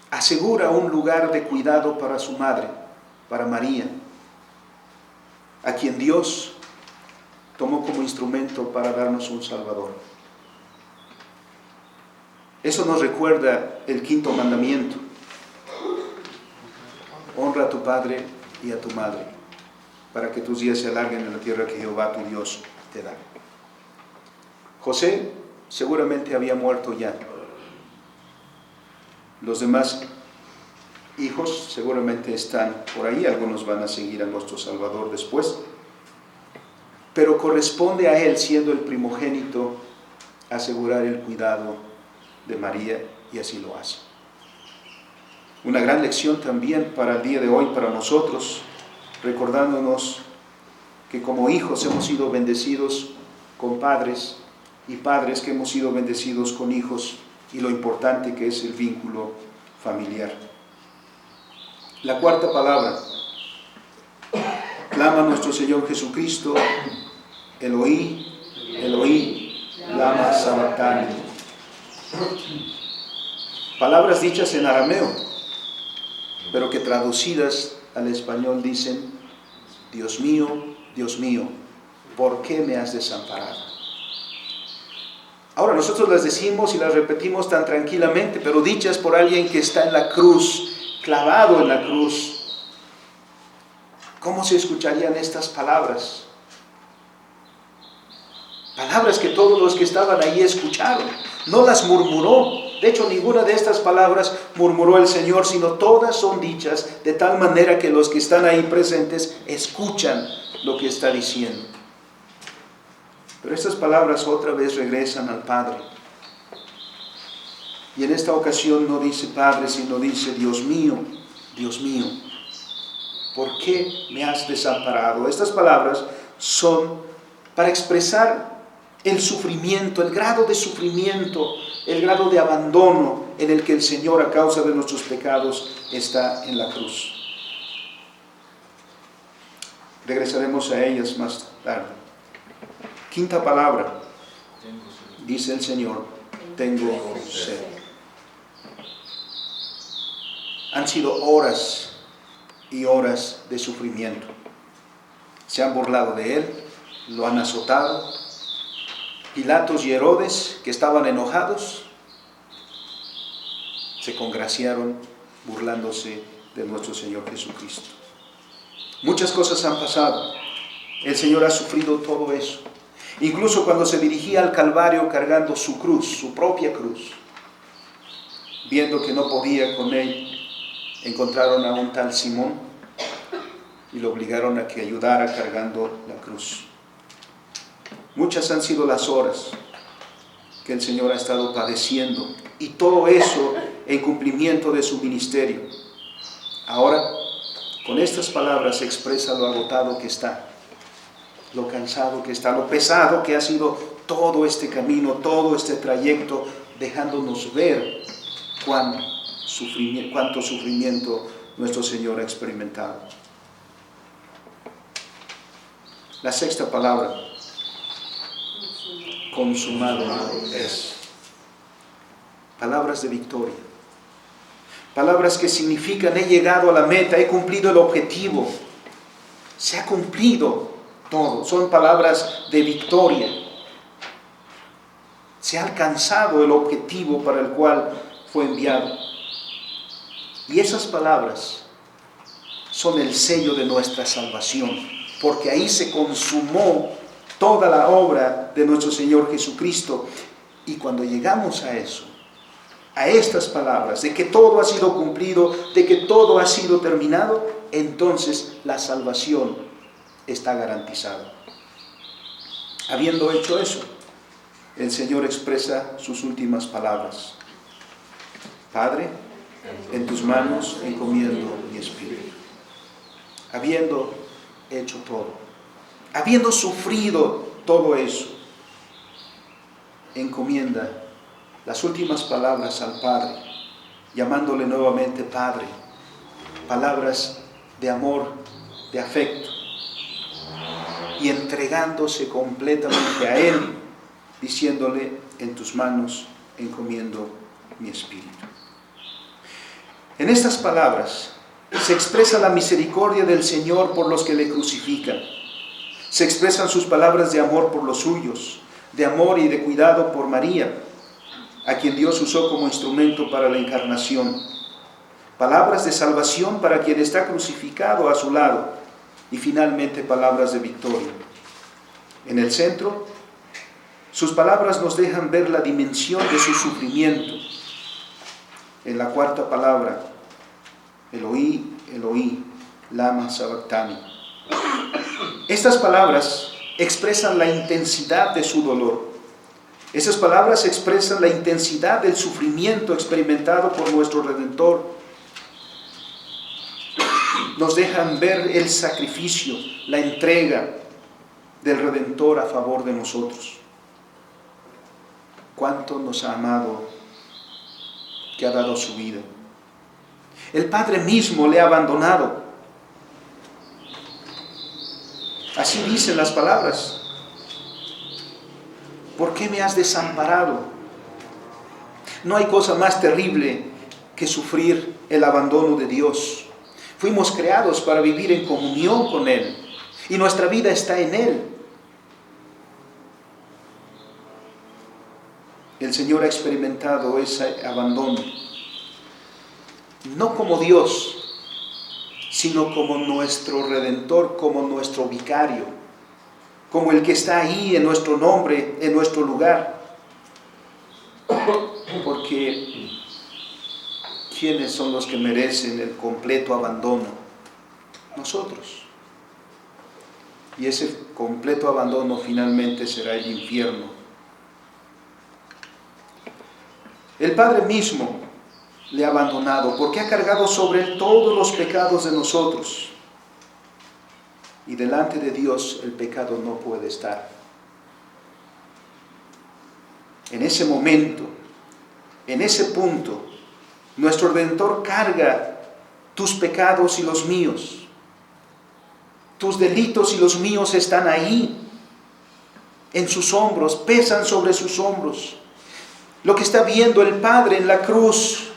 asegura un lugar de cuidado para su madre, para María, a quien Dios tomó como instrumento para darnos un Salvador. Eso nos recuerda el quinto mandamiento: honra a tu padre y a tu madre, para que tus días se alarguen en la tierra que Jehová tu Dios te da. José seguramente había muerto ya. Los demás hijos seguramente están por ahí, algunos van a seguir a nuestro Salvador después, pero corresponde a él, siendo el primogénito, asegurar el cuidado de María, y así lo hace. Una gran lección también para el día de hoy, para nosotros, recordándonos que como hijos hemos sido bendecidos con padres, y padres que hemos sido bendecidos con hijos, y lo importante que es el vínculo familiar. La cuarta palabra, clama nuestro Señor Jesucristo: Eloí, Eloí, lama sabactani. Palabras dichas en arameo, pero que traducidas al español dicen: Dios mío, ¿por qué me has desamparado? Ahora nosotros las decimos y las repetimos tan tranquilamente, pero dichas por alguien que está en la cruz, clavado en la cruz. ¿Cómo se escucharían estas palabras? Palabras que todos los que estaban ahí escucharon. No las murmuró. De hecho, ninguna de estas palabras murmuró el Señor, sino todas son dichas de tal manera que los que están ahí presentes escuchan lo que está diciendo. Pero estas palabras otra vez regresan al Padre. Y en esta ocasión no dice Padre, sino dice: Dios mío, ¿por qué me has desamparado? Estas palabras son para expresar el sufrimiento, el grado de sufrimiento, el grado de abandono en el que el Señor, a causa de nuestros pecados, está en la cruz. Regresaremos a ellas más tarde. Quinta palabra, dice el Señor: tengo sed. Han sido horas y horas de sufrimiento. Se han burlado de él, lo han azotado. Pilatos y Herodes, que estaban enojados, se congraciaron burlándose de nuestro Señor Jesucristo. Muchas cosas han pasado. El Señor ha sufrido todo eso. Incluso cuando se dirigía al Calvario cargando su cruz, su propia cruz, viendo que no podía con él, encontraron a un tal Simón y lo obligaron a que ayudara cargando la cruz. Muchas han sido las horas que el Señor ha estado padeciendo, y todo eso en cumplimiento de su ministerio. Ahora, con estas palabras expresa lo agotado que está, lo cansado que está, lo pesado que ha sido todo este camino, todo este trayecto, dejándonos ver cuánto sufrimiento nuestro Señor ha experimentado. La sexta palabra, consumado es. Palabras de victoria. Palabras que significan: he llegado a la meta, he cumplido el objetivo. Se ha cumplido todo. Son palabras de victoria. Se ha alcanzado el objetivo para el cual fue enviado. Y esas palabras son el sello de nuestra salvación, porque ahí se consumó toda la obra de nuestro Señor Jesucristo. Y cuando llegamos a eso, a estas palabras de que todo ha sido cumplido, de que todo ha sido terminado, entonces la salvación está garantizada. Habiendo hecho eso, el Señor expresa sus últimas palabras: Padre, en tus manos encomiendo mi espíritu. Habiendo hecho todo, habiendo sufrido todo eso, encomienda las últimas palabras al Padre, llamándole nuevamente Padre. Palabras de amor, de afecto, y entregándose completamente a Él, diciéndole: en tus manos encomiendo mi espíritu. En estas palabras se expresa la misericordia del Señor por los que le crucifican. Se expresan sus palabras de amor por los suyos, de amor y de cuidado por María, a quien Dios usó como instrumento para la encarnación. Palabras de salvación para quien está crucificado a su lado. Y finalmente palabras de victoria. En el centro, sus palabras nos dejan ver la dimensión de su sufrimiento. En la cuarta palabra, Eloí, Eloí, lama sabactani. Estas palabras expresan la intensidad de su dolor. Esas palabras expresan la intensidad del sufrimiento experimentado por nuestro Redentor. Nos dejan ver el sacrificio, la entrega del Redentor a favor de nosotros. Cuánto nos ha amado, que ha dado su vida. El Padre mismo le ha abandonado. Así dicen las palabras: ¿por qué me has desamparado? No hay cosa más terrible que sufrir el abandono de Dios. Fuimos creados para vivir en comunión con Él, y nuestra vida está en Él. El Señor ha experimentado ese abandono, no como Dios, sino como nuestro Redentor, como nuestro vicario, como el que está ahí en nuestro nombre, en nuestro lugar. Porque ¿quiénes son los que merecen el completo abandono? Nosotros. Y ese completo abandono finalmente será el infierno. El Padre mismo le ha abandonado porque ha cargado sobre él todos los pecados de nosotros. Y delante de Dios el pecado no puede estar. En ese momento, en ese punto, nuestro Redentor carga tus pecados y los míos. Tus delitos y los míos están ahí, en sus hombros, pesan sobre sus hombros. Lo que está viendo el Padre en la cruz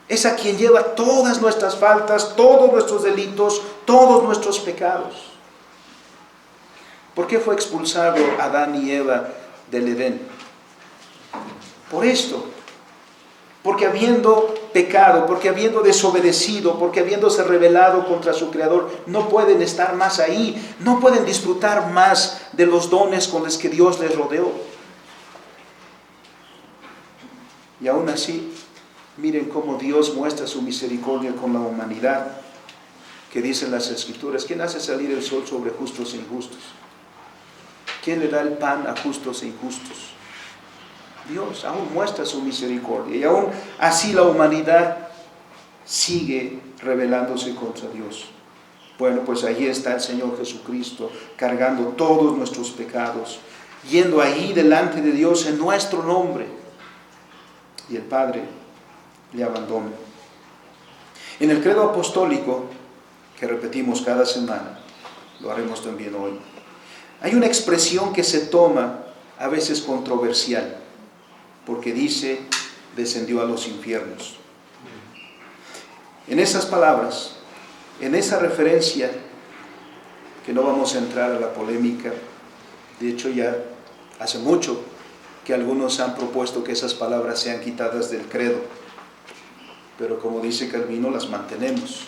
es a quien lleva todas nuestras faltas, todos nuestros delitos, todos nuestros pecados. ¿Por qué fue expulsado Adán y Eva del Edén? Por esto. Porque habiendo pecado, porque habiendo desobedecido, porque habiéndose rebelado contra su Creador, no pueden estar más ahí, no pueden disfrutar más de los dones con los que Dios les rodeó. Y aún así, miren cómo Dios muestra su misericordia con la humanidad. que dicen las Escrituras, ¿quién hace salir el sol sobre justos e injustos? ¿Quién le da el pan a justos e injustos? Dios aún muestra su misericordia, y aún así la humanidad sigue rebelándose contra Dios. Bueno, pues allí está el Señor Jesucristo cargando todos nuestros pecados, yendo ahí delante de Dios en nuestro nombre, y el Padre le abandona. En el credo apostólico, que repetimos cada semana, lo haremos también hoy, hay una expresión que se toma a veces controversial, porque dice, descendió a los infiernos. En esas palabras, en esa referencia, que no vamos a entrar a la polémica, de hecho ya hace mucho que algunos han propuesto que esas palabras sean quitadas del credo, pero como dice Calvino, las mantenemos.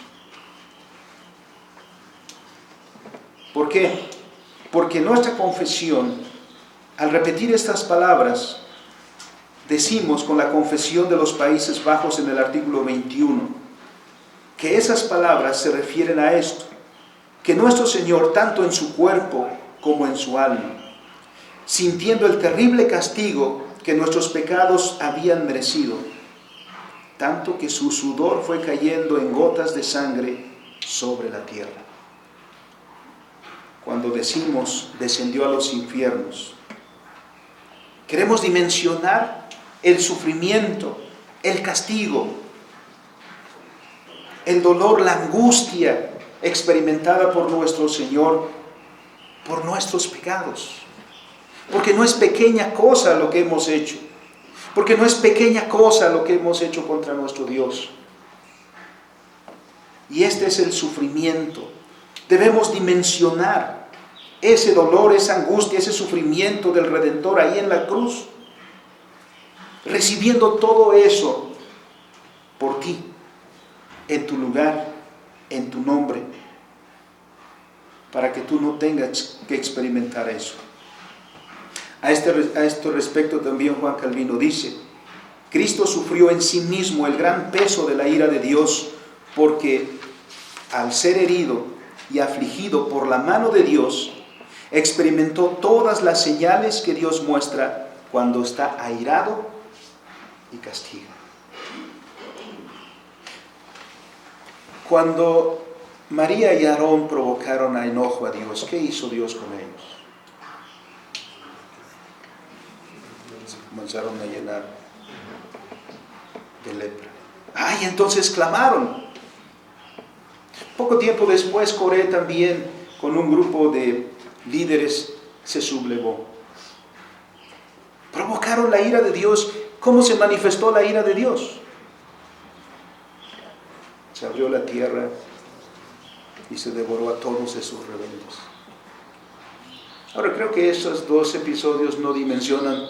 ¿Por qué? Porque nuestra confesión, al repetir estas palabras, decimos con la Confesión de los Países Bajos en el artículo 21, que esas palabras se refieren a esto, que nuestro Señor, tanto en su cuerpo como en su alma, sintiendo el terrible castigo que nuestros pecados habían merecido, tanto que su sudor fue cayendo en gotas de sangre sobre la tierra. Cuando decimos descendió a los infiernos, queremos dimensionar el sufrimiento, el castigo, el dolor, la angustia experimentada por nuestro Señor por nuestros pecados. Porque no es pequeña cosa lo que hemos hecho. Porque no es pequeña cosa lo que hemos hecho contra nuestro Dios. Y este es el sufrimiento. Debemos dimensionar ese dolor, esa angustia, ese sufrimiento del Redentor ahí en la cruz, recibiendo todo eso por ti, en tu lugar, en tu nombre, para que tú no tengas que experimentar eso. A este respecto también Juan Calvino dice, Cristo sufrió en sí mismo el gran peso de la ira de Dios, porque al ser herido y afligido por la mano de Dios, experimentó todas las señales que Dios muestra cuando está airado y castiga. Cuando María y Aarón provocaron a enojo a Dios, ¿qué hizo Dios con ellos? Se comenzaron a llenar de lepra. ¡Ay! Entonces clamaron. Poco tiempo después, Coré también, con un grupo de líderes, se sublevó. Provocaron la ira de Dios. ¿Cómo se manifestó la ira de Dios? Se abrió la tierra y se devoró a todos esos rebeldes. Ahora, creo que esos dos episodios no dimensionan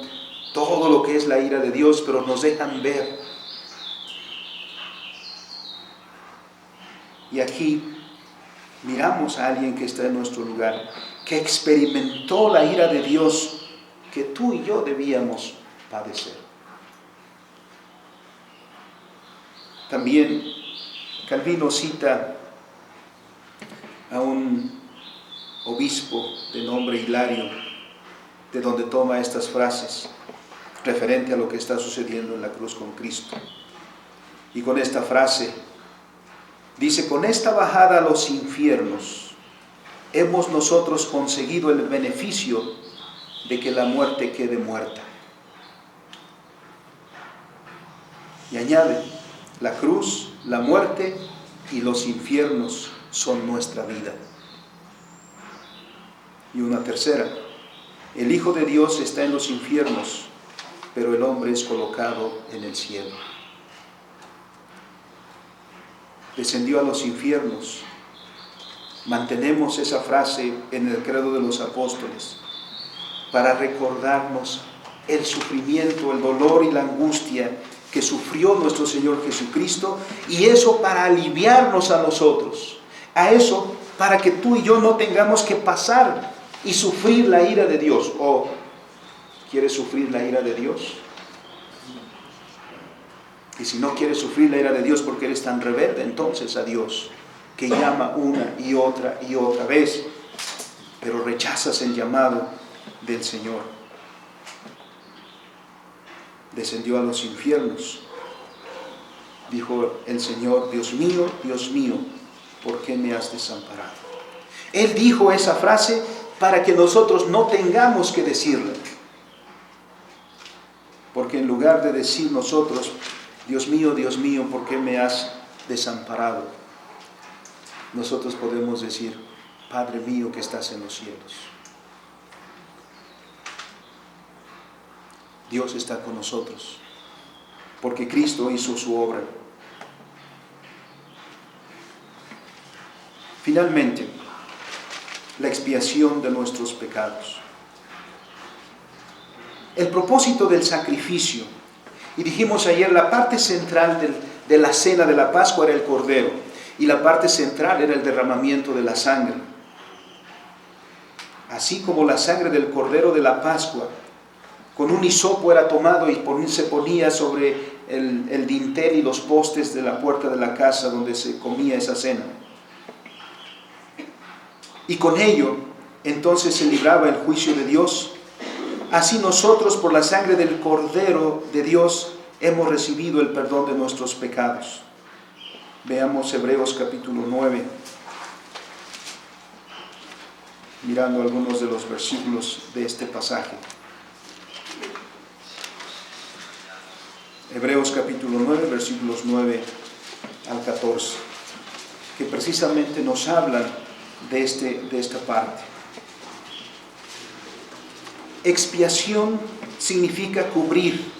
todo lo que es la ira de Dios, pero nos dejan ver. Y aquí miramos a alguien que está en nuestro lugar, que experimentó la ira de Dios que tú y yo debíamos padecer. También Calvino cita a un obispo de nombre Hilario, de donde toma estas frases referente a lo que está sucediendo en la cruz con Cristo. Y con esta frase dice, con esta bajada a los infiernos hemos nosotros conseguido el beneficio de que la muerte quede muerta. Y añade, la cruz, la muerte y los infiernos son nuestra vida. Y una tercera, el Hijo de Dios está en los infiernos, pero el hombre es colocado en el cielo. Descendió a los infiernos. Mantenemos esa frase en el credo de los apóstoles para recordarnos el sufrimiento, el dolor y la angustia que sufrió nuestro Señor Jesucristo, y eso para aliviarnos a nosotros, a eso para que tú y yo no tengamos que pasar y sufrir la ira de Dios. ¿O quieres sufrir la ira de Dios? Y si no quieres sufrir la ira de Dios porque eres tan rebelde entonces a Dios, que llama una y otra vez, pero rechazas el llamado del Señor. Descendió a los infiernos. Dijo el Señor: Dios mío, ¿por qué me has desamparado? Él dijo esa frase para que nosotros no tengamos que decirla. Porque en lugar de decir nosotros: Dios mío, ¿por qué me has desamparado?, nosotros podemos decir: Padre mío que estás en los cielos. Dios está con nosotros, porque Cristo hizo su obra. Finalmente, la expiación de nuestros pecados. El propósito del sacrificio, y dijimos ayer, la parte central de la cena de la Pascua era el Cordero, y la parte central era el derramamiento de la sangre. Así como la sangre del Cordero de la Pascua, con un hisopo era tomado y se ponía sobre el dintel y los postes de la puerta de la casa donde se comía esa cena. Y con ello, entonces se libraba el juicio de Dios. Así nosotros, por la sangre del Cordero de Dios, hemos recibido el perdón de nuestros pecados. Veamos Hebreos capítulo 9, mirando algunos de los versículos de este pasaje. Hebreos capítulo 9, versículos 9 al 14, que precisamente nos hablan de esta parte. Expiación significa cubrir.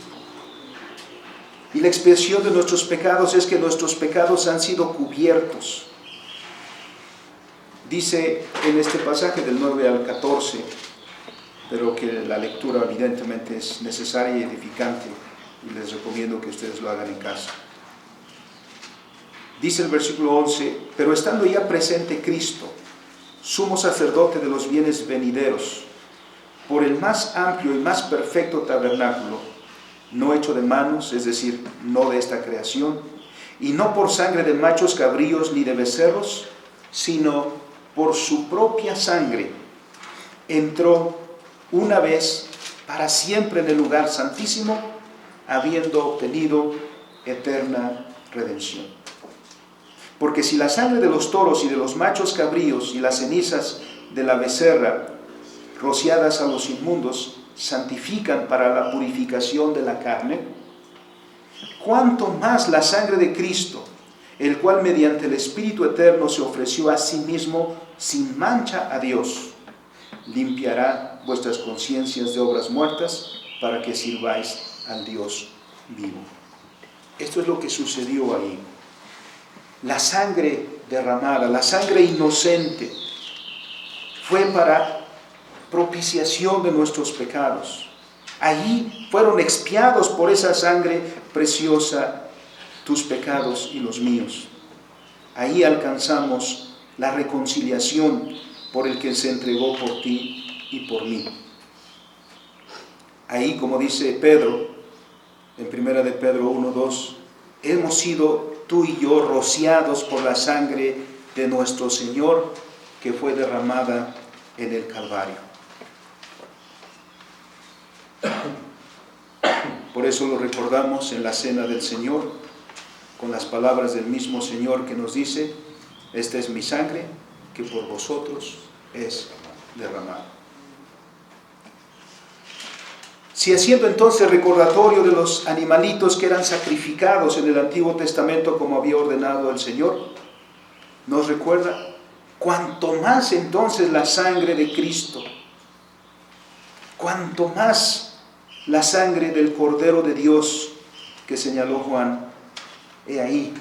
Y la expiación de nuestros pecados es que nuestros pecados han sido cubiertos. Dice en este pasaje del 9 al 14, pero que la lectura evidentemente es necesaria y edificante, y les recomiendo que ustedes lo hagan en casa. Dice el versículo 11: pero estando ya presente Cristo, sumo sacerdote de los bienes venideros, por el más amplio y más perfecto tabernáculo, no hecho de manos, es decir, no de esta creación, y no por sangre de machos cabríos ni de becerros, sino por su propia sangre, entró una vez para siempre en el lugar santísimo, habiendo obtenido eterna redención. Porque si la sangre de los toros y de los machos cabríos y las cenizas de la becerra, rociadas a los inmundos, santifican para la purificación de la carne, cuánto más la sangre de Cristo, el cual mediante el Espíritu Eterno se ofreció a sí mismo sin mancha a Dios, limpiará vuestras conciencias de obras muertas para que sirváis al Dios vivo. Esto es lo que sucedió ahí. La sangre derramada, la sangre inocente, fue para propiciación de nuestros pecados. Allí fueron expiados por esa sangre preciosa tus pecados y los míos. Ahí alcanzamos la reconciliación por el que se entregó por ti y por mí. Ahí, como dice Pedro, en 1 de Pedro 1:2, hemos sido tú y yo rociados por la sangre de nuestro Señor que fue derramada en el Calvario. Por eso lo recordamos en la cena del Señor, con las palabras del mismo Señor que nos dice: esta es mi sangre que por vosotros es derramada. Si haciendo entonces recordatorio de los animalitos que eran sacrificados en el Antiguo Testamento como había ordenado el Señor, nos recuerda, cuanto más entonces la sangre de Cristo, cuanto más la sangre del Cordero de Dios que señaló Juan, he ahí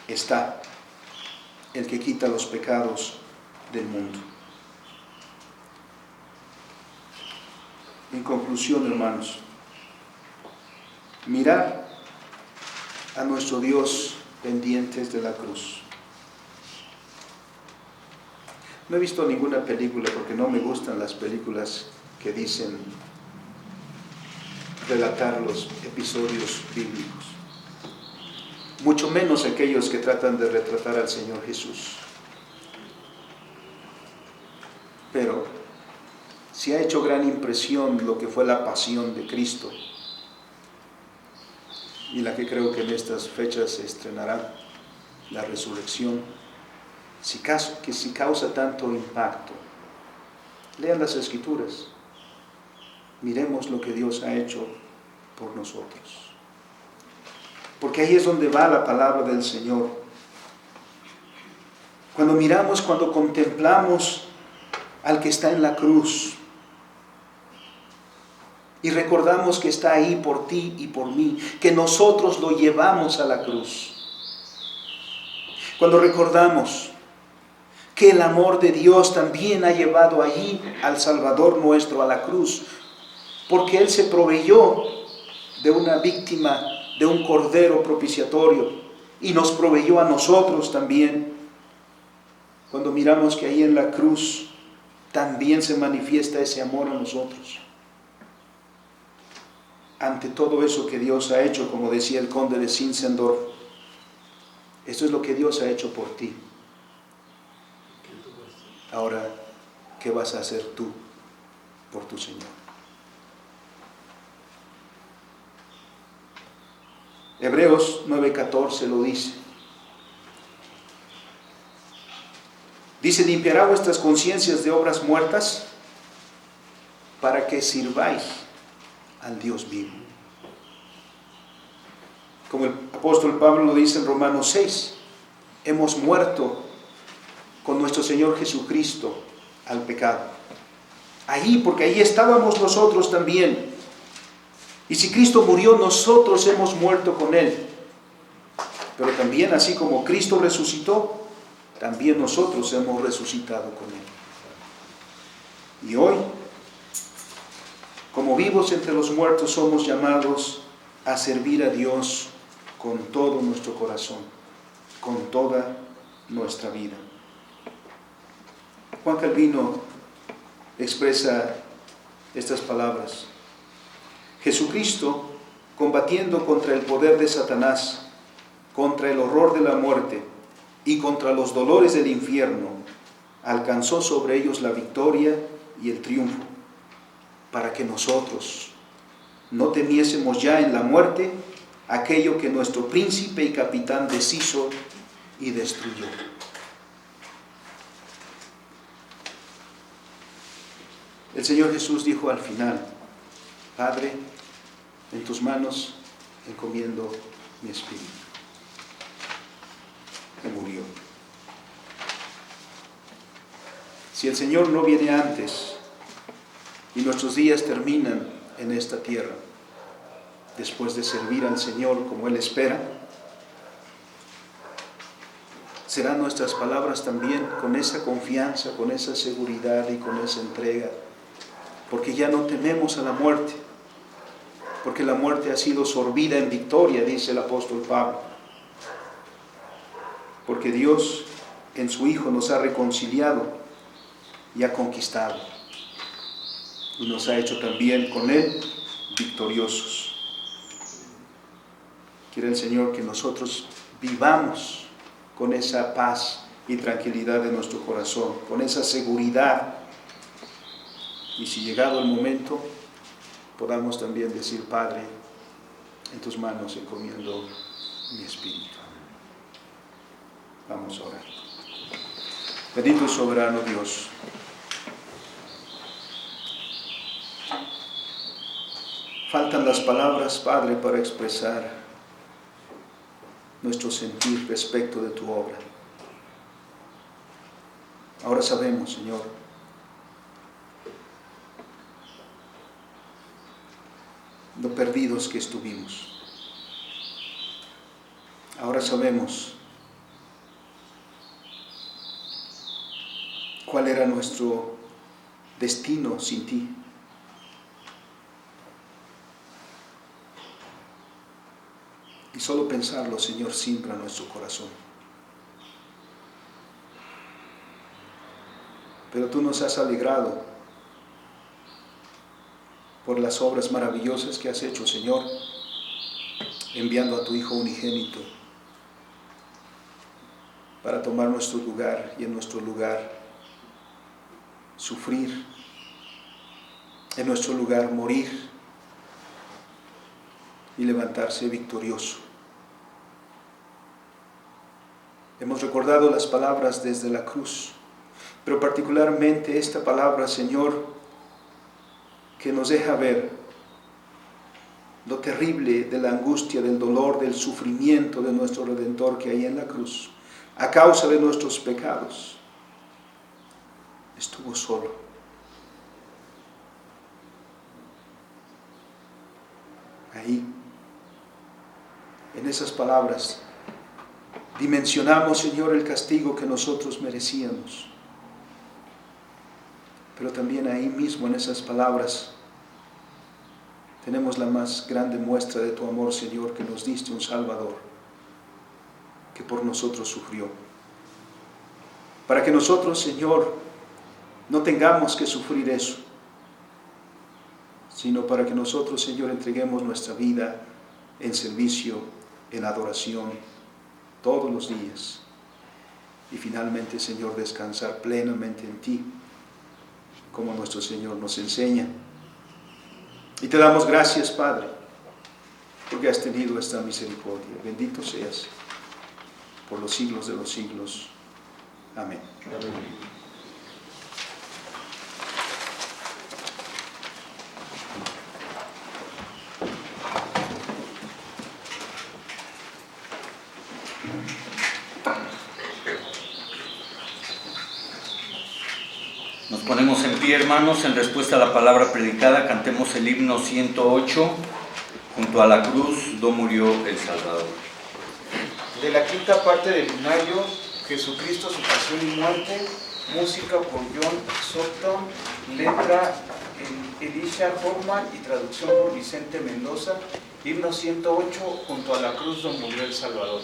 está el que quita los pecados del mundo. En conclusión, hermanos, mirar a nuestro Dios pendientes de la cruz. No he visto ninguna película, porque no me gustan las películas que dicen relatar los episodios bíblicos. mucho menos aquellos que tratan de retratar al Señor Jesús. Pero si ha hecho gran impresión lo que fue la pasión de Cristo, y la que creo que en estas fechas se estrenará, la resurrección, si causa tanto impacto, lean las Escrituras, miremos lo que Dios ha hecho por nosotros. Porque ahí es donde va la palabra del Señor. Cuando miramos, cuando contemplamos al que está en la cruz y recordamos que está ahí por ti y por mí, que nosotros lo llevamos a la cruz. Cuando recordamos que el amor de Dios también ha llevado allí al Salvador nuestro a la cruz, porque Él se proveyó de una víctima, de un cordero propiciatorio, y nos proveyó a nosotros también. Cuando miramos que ahí en la cruz también se manifiesta ese amor a nosotros. Ante todo eso que Dios ha hecho, como decía el conde de Zinzendorf, esto es lo que Dios ha hecho por ti. Ahora, ¿qué vas a hacer tú por tu Señor? Hebreos 9:14 lo dice. Dice: limpiará vuestras conciencias de obras muertas para que sirváis al Dios vivo. Como el apóstol Pablo lo dice en Romanos 6, hemos muerto con nuestro Señor Jesucristo al pecado. Ahí, porque ahí estábamos nosotros también. Y si Cristo murió, nosotros hemos muerto con Él. Pero también, así como Cristo resucitó, también nosotros hemos resucitado con Él. Y hoy, como vivos entre los muertos, somos llamados a servir a Dios con todo nuestro corazón, con toda nuestra vida. Juan Calvino expresa estas palabras: Jesucristo, combatiendo contra el poder de Satanás, contra el horror de la muerte y contra los dolores del infierno, alcanzó sobre ellos la victoria y el triunfo, para que nosotros no temiésemos ya en la muerte aquello que nuestro príncipe y capitán deshizo y destruyó. El Señor Jesús dijo al final: Padre, en tus manos encomiendo mi espíritu. Y murió. Si el Señor no viene antes y nuestros días terminan en esta tierra, después de servir al Señor como Él espera, serán nuestras palabras también con esa confianza, con esa seguridad y con esa entrega, porque ya no tememos a la muerte, porque la muerte ha sido sorbida en victoria, dice el apóstol Pablo, porque Dios en su Hijo nos ha reconciliado y ha conquistado, y nos ha hecho también con Él victoriosos. Quiere el Señor que nosotros vivamos con esa paz y tranquilidad en nuestro corazón, con esa seguridad. Y si llegado el momento, podamos también decir: Padre, en tus manos encomiendo mi espíritu. Vamos a orar. Bendito y soberano Dios, faltan las palabras, Padre, para expresar nuestro sentir respecto de tu obra. Ahora sabemos, Señor, lo perdidos que estuvimos. Ahora sabemos cuál era nuestro destino sin ti. Y solo pensarlo, Señor, siembra nuestro corazón. Pero tú nos has alegrado por las obras maravillosas que has hecho, Señor, enviando a tu Hijo unigénito para tomar nuestro lugar y en nuestro lugar sufrir, en nuestro lugar morir y levantarse victorioso. Hemos recordado las palabras desde la cruz, pero particularmente esta palabra, Señor, que nos deja ver lo terrible de la angustia, del dolor, del sufrimiento de nuestro Redentor que hay en la cruz, a causa de nuestros pecados. Estuvo solo. Ahí, en esas palabras, dimensionamos, Señor, el castigo que nosotros merecíamos. Pero también ahí mismo, en esas palabras, tenemos la más grande muestra de tu amor, Señor, que nos diste un Salvador, que por nosotros sufrió. Para que nosotros, Señor, no tengamos que sufrir eso, sino para que nosotros, Señor, entreguemos nuestra vida en servicio, en adoración, todos los días. Y finalmente, Señor, descansar plenamente en ti, como nuestro Señor nos enseña. Y te damos gracias, Padre, porque has tenido esta misericordia. Bendito seas por los siglos de los siglos. Amén. Amén. Nos ponemos en pie, hermanos, en respuesta a la palabra predicada. Cantemos el himno 108, junto a la cruz do murió el Salvador. De la quinta parte del himnario, Jesucristo, su pasión y muerte, música por John Sutton, letra Elisha Hoffman y traducción por Vicente Mendoza, himno 108, junto a la cruz do murió el Salvador.